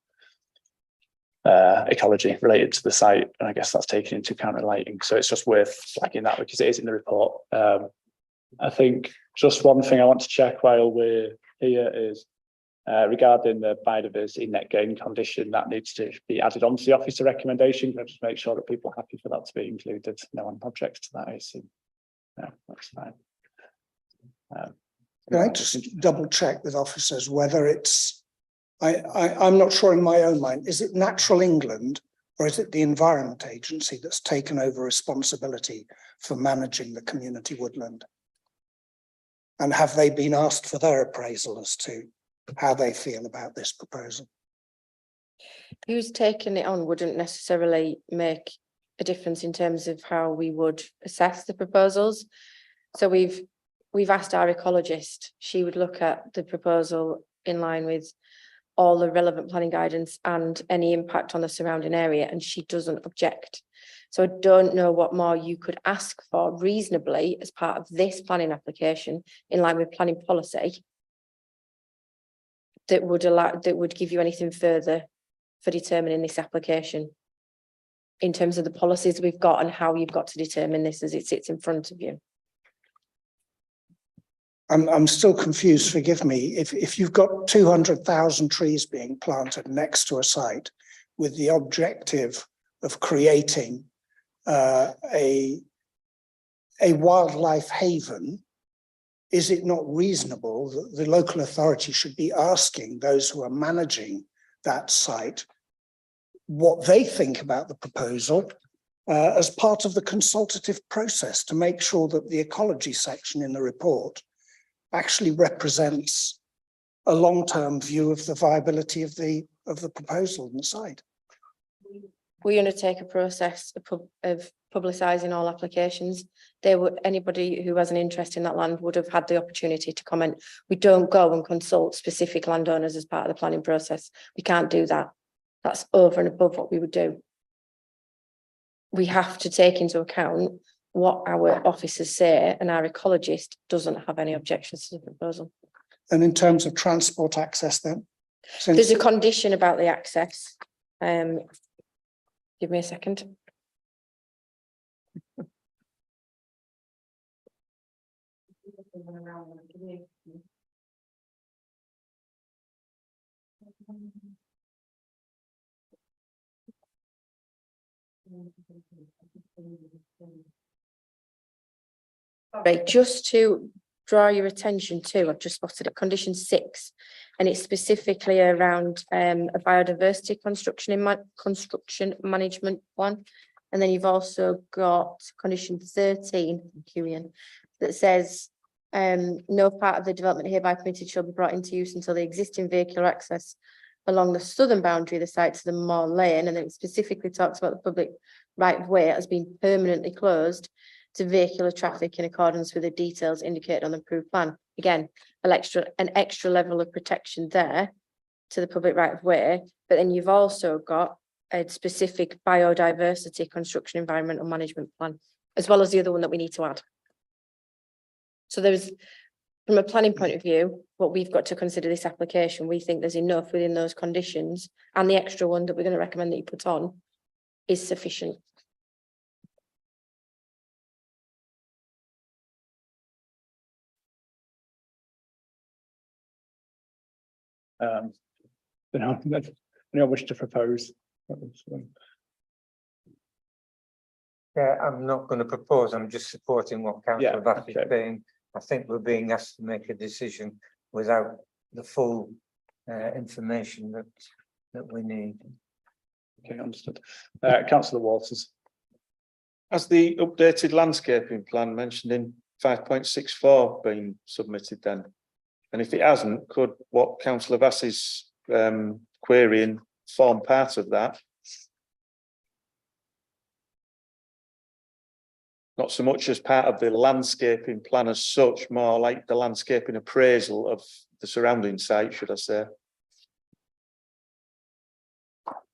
ecology related to the site. And I guess that's taken into account in lighting. So it's just worth flagging that because it is in the report. I think just one thing I want to check while we're here is regarding the biodiversity net gain condition that needs to be added onto the officer recommendation. Can I just make sure that people are happy for that to be included? No one objects to that, I assume. No, that's fine. Can I just double check with officers whether it's I'm not sure in my own mind, is it Natural England or is it the Environment Agency that's taken over responsibility for managing the community woodland? And have they been asked for their appraisal as to how they feel about this proposal? Who's taken it on wouldn't necessarily make a difference in terms of how we would assess the proposals. So we've asked our ecologist, she would look at the proposal in line with all the relevant planning guidance and any impact on the surrounding area, and she doesn't object. So I don't know what more you could ask for reasonably as part of this planning application in line with planning policy that would give you anything further for determining this application in terms of the policies we've got and how you've got to determine this as it sits in front of you. I'm still confused, forgive me. If you've got 200,000 trees being planted next to a site with the objective of creating a wildlife haven, is it not reasonable that the local authority should be asking those who are managing that site what they think about the proposal as part of the consultative process to make sure that the ecology section in the report actually represents a long-term view of the viability of the proposal and the site? We undertake a process of publicising all applications. Anybody who has an interest in that land would have had the opportunity to comment. We don't go and consult specific landowners as part of the planning process. We can't do that. That's over and above what we would do. We have to take into account what our officers say, and our ecologist doesn't have any objections to the proposal. And in terms of transport access then? There's a condition about the access. Give me a second. Right, just to draw your attention to, I've just spotted it, condition 6, and it's specifically around a biodiversity construction management plan. And then you've also got condition 13, QN, that says no part of the development hereby permitted shall be brought into use until the existing vehicular access along the southern boundary of the site to the Moor lane, and then it specifically talks about the public right of way as being permanently closed to vehicular traffic in accordance with the details indicated on the approved plan. Again, an extra level of protection there to the public right of way, but then you've also got a specific biodiversity construction environmental management plan, as well as the other one that we need to add. So from a planning point of view, what we've got to consider this application, we think there's enough within those conditions, and the extra one that we're going to recommend that you put on is sufficient. I wish to propose. Yeah, I'm not going to propose. I'm just supporting what Councillor Bath is saying. I think we're being asked to make a decision without the full information that we need. Okay, understood. Councillor Walters. Has the updated landscaping plan mentioned in 5.64 been submitted then? And if it hasn't, could what Councillor Bass is querying form part of that? Not so much as part of the landscaping plan as such, more like the landscaping appraisal of the surrounding site, should I say?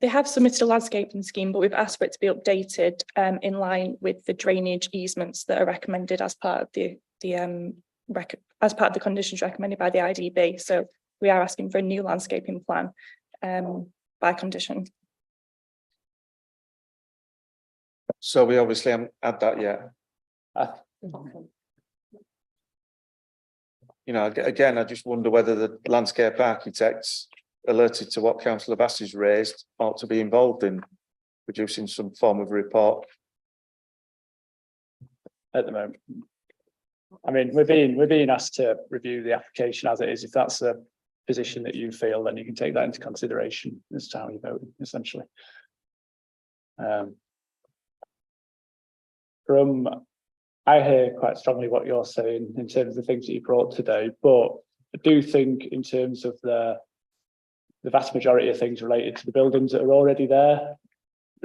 They have submitted a landscaping scheme, but we've asked for it to be updated in line with the drainage easements that are recommended as part of the conditions recommended by the IDB. So we are asking for a new landscaping plan by condition. So we obviously haven't had that yet. You know, again, I just wonder whether the landscape architects alerted to what Councillor Bass has raised ought to be involved in producing some form of report. At the moment, I mean, we're being asked to review the application as it is. If that's a position that you feel, then you can take that into consideration as to how you vote, essentially. I hear quite strongly what you're saying in terms of the things that you brought today, but I do think in terms of the vast majority of things related to the buildings that are already there,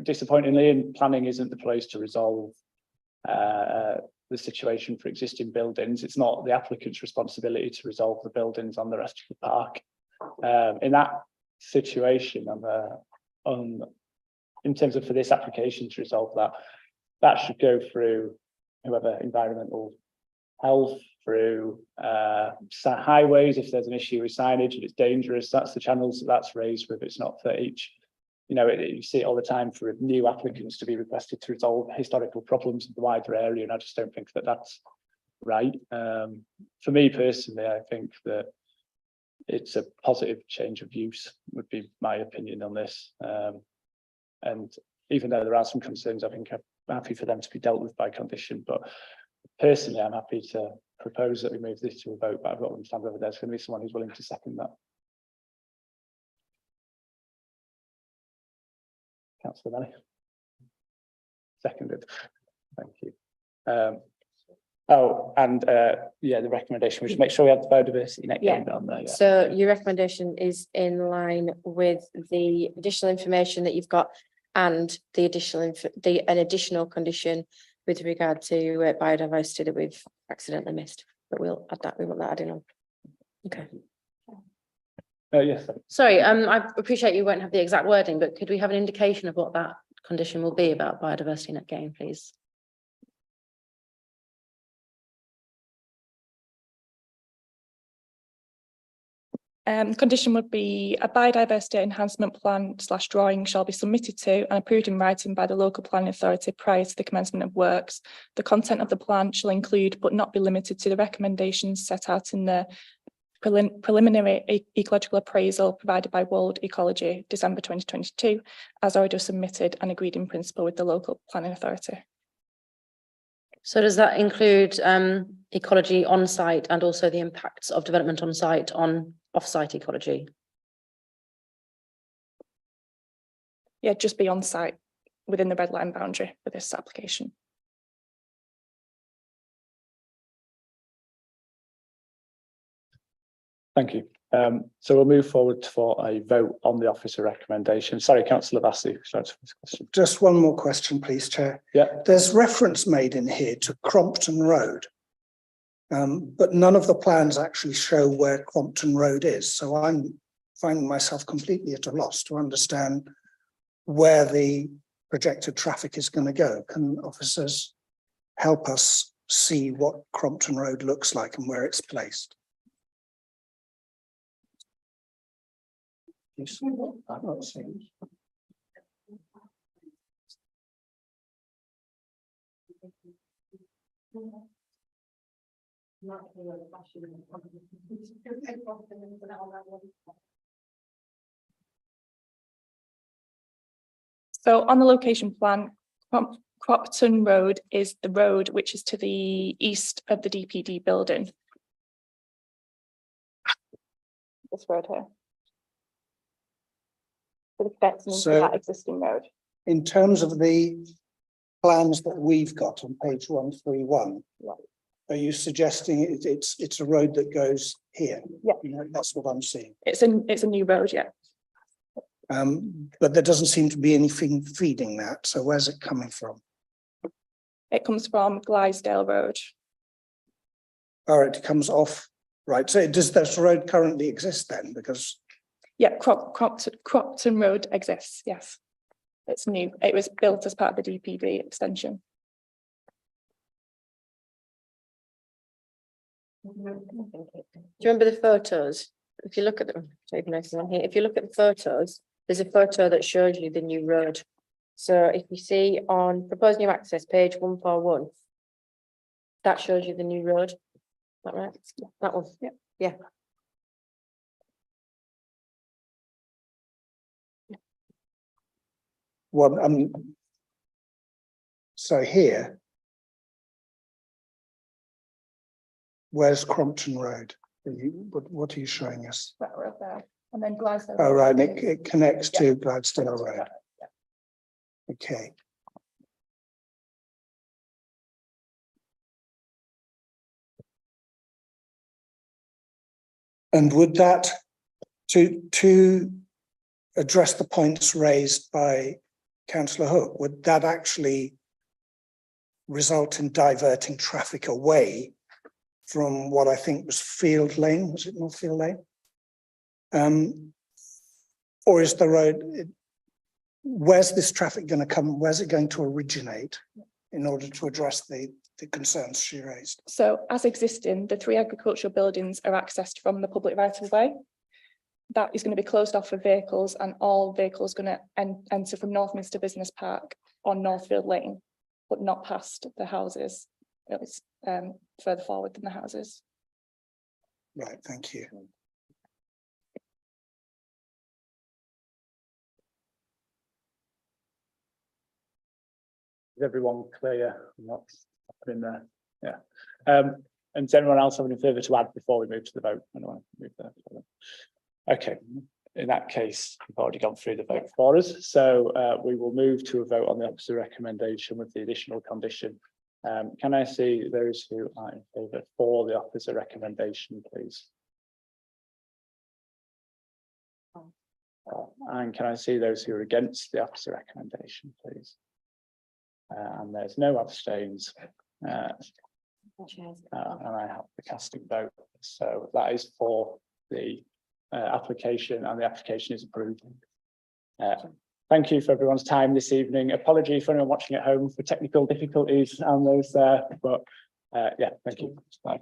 disappointingly, and planning isn't the place to resolve the situation for existing buildings. It's not the applicant's responsibility to resolve the buildings on the rest of the park. In that situation, in terms of for this application to resolve that, that should go through whoever, environmental health, through highways. If there's an issue with signage and it's dangerous, that's the channels that's raised with. It's not for each, you know, you see it all the time for new applicants to be requested to resolve historical problems in the wider area, and I just don't think that that's right. For me personally, I think that it's a positive change of use, would be my opinion on this. And even though there are some concerns, I think I'm happy for them to be dealt with by condition. But personally, I'm happy to propose that we move this to a vote, but I've got to understand whether there's going to be someone who's willing to second that. Councillor Manny. Seconded. Thank you. Yeah, the recommendation, we should make sure we have the biodiversity net gain on there. Yeah. So your recommendation is in line with the additional information that you've got and the an additional condition with regard to biodiversity that we've accidentally missed, but we'll add that. We want that adding on. Okay. Yes. Sorry, I appreciate you won't have the exact wording, but could we have an indication of what that condition will be about biodiversity net gain, please? Condition would be a biodiversity enhancement plan / drawing shall be submitted to and approved in writing by the local planning authority prior to the commencement of works. The content of the plan shall include, but not be limited to, the recommendations set out in the preliminary ecological appraisal provided by World Ecology, December 2022, as already submitted and agreed in principle with the local planning authority. So does that include ecology on site and also the impacts of development on site on off-site ecology? Yeah, just be on site within the red line boundary for this application. Thank you. So we'll move forward for a vote on the officer recommendation. Sorry, Councillor Bassey. Just one more question, please, Chair. Yeah. There's reference made in here to Crompton Road, but none of the plans actually show where Crompton Road is. So I'm finding myself completely at a loss to understand where the projected traffic is going to go. Can officers help us see what Crompton Road looks like and where it's placed? I'm not seeing. So on the location plan, Cropton Road is the road which is to the east of the DPD building. This road here. So that existing road. In terms of the plans that we've got on page 131, are you suggesting it's a road that goes here? Yeah, that's what I'm seeing. It's a new road, yeah. But there doesn't seem to be anything feeding that. So where's it coming from? It comes from Glisdale Road. Oh, it comes off. Right. So does this road currently exist then? Because yeah, Cropton Road exists. Yes, it's new. It was built as part of the DPD extension. Do you remember the photos? If you look at them, if you look at the photos, there's a photo that shows you the new road. So if you see on proposed new access, page 141, that shows you the new road. Is that right? That one. Yeah. Yeah. well, so here, where's Crompton Road? What are you showing us? That road there, and then Glasgow. Oh, right, Road is- it connects Yeah. to Gladstone Road. Okay. And would that, to address the points raised by councillor Hook, would that actually result in diverting traffic away from what I think was Field Lane? Was it Northfield Lane? Or is the road, where's this traffic going to come? Where's it going to originate in order to address the concerns she raised? So as existing, the 3 agricultural buildings are accessed from the public right of way. That is going to be closed off for vehicles, and all vehicles going to enter from Northminster Business Park on Northfield Lane, but not past the houses. It's further forward than the houses. Right, thank you. Is everyone clear? What's happening there? Yeah. And does anyone else have any further to add before we move to the vote? Anyone move there? Okay, in that case, we've already gone through the vote for us. So we will move to a vote on the opposite recommendation with the additional condition. Can I see those who are in favour for the opposite recommendation, please? And can I see those who are against the opposite recommendation, please? And there's no abstains. And I have the casting vote. So that is for the application, and the application is approved. Thank you for everyone's time this evening. Apology for anyone watching at home for technical difficulties and those there, but yeah, thank you. Bye.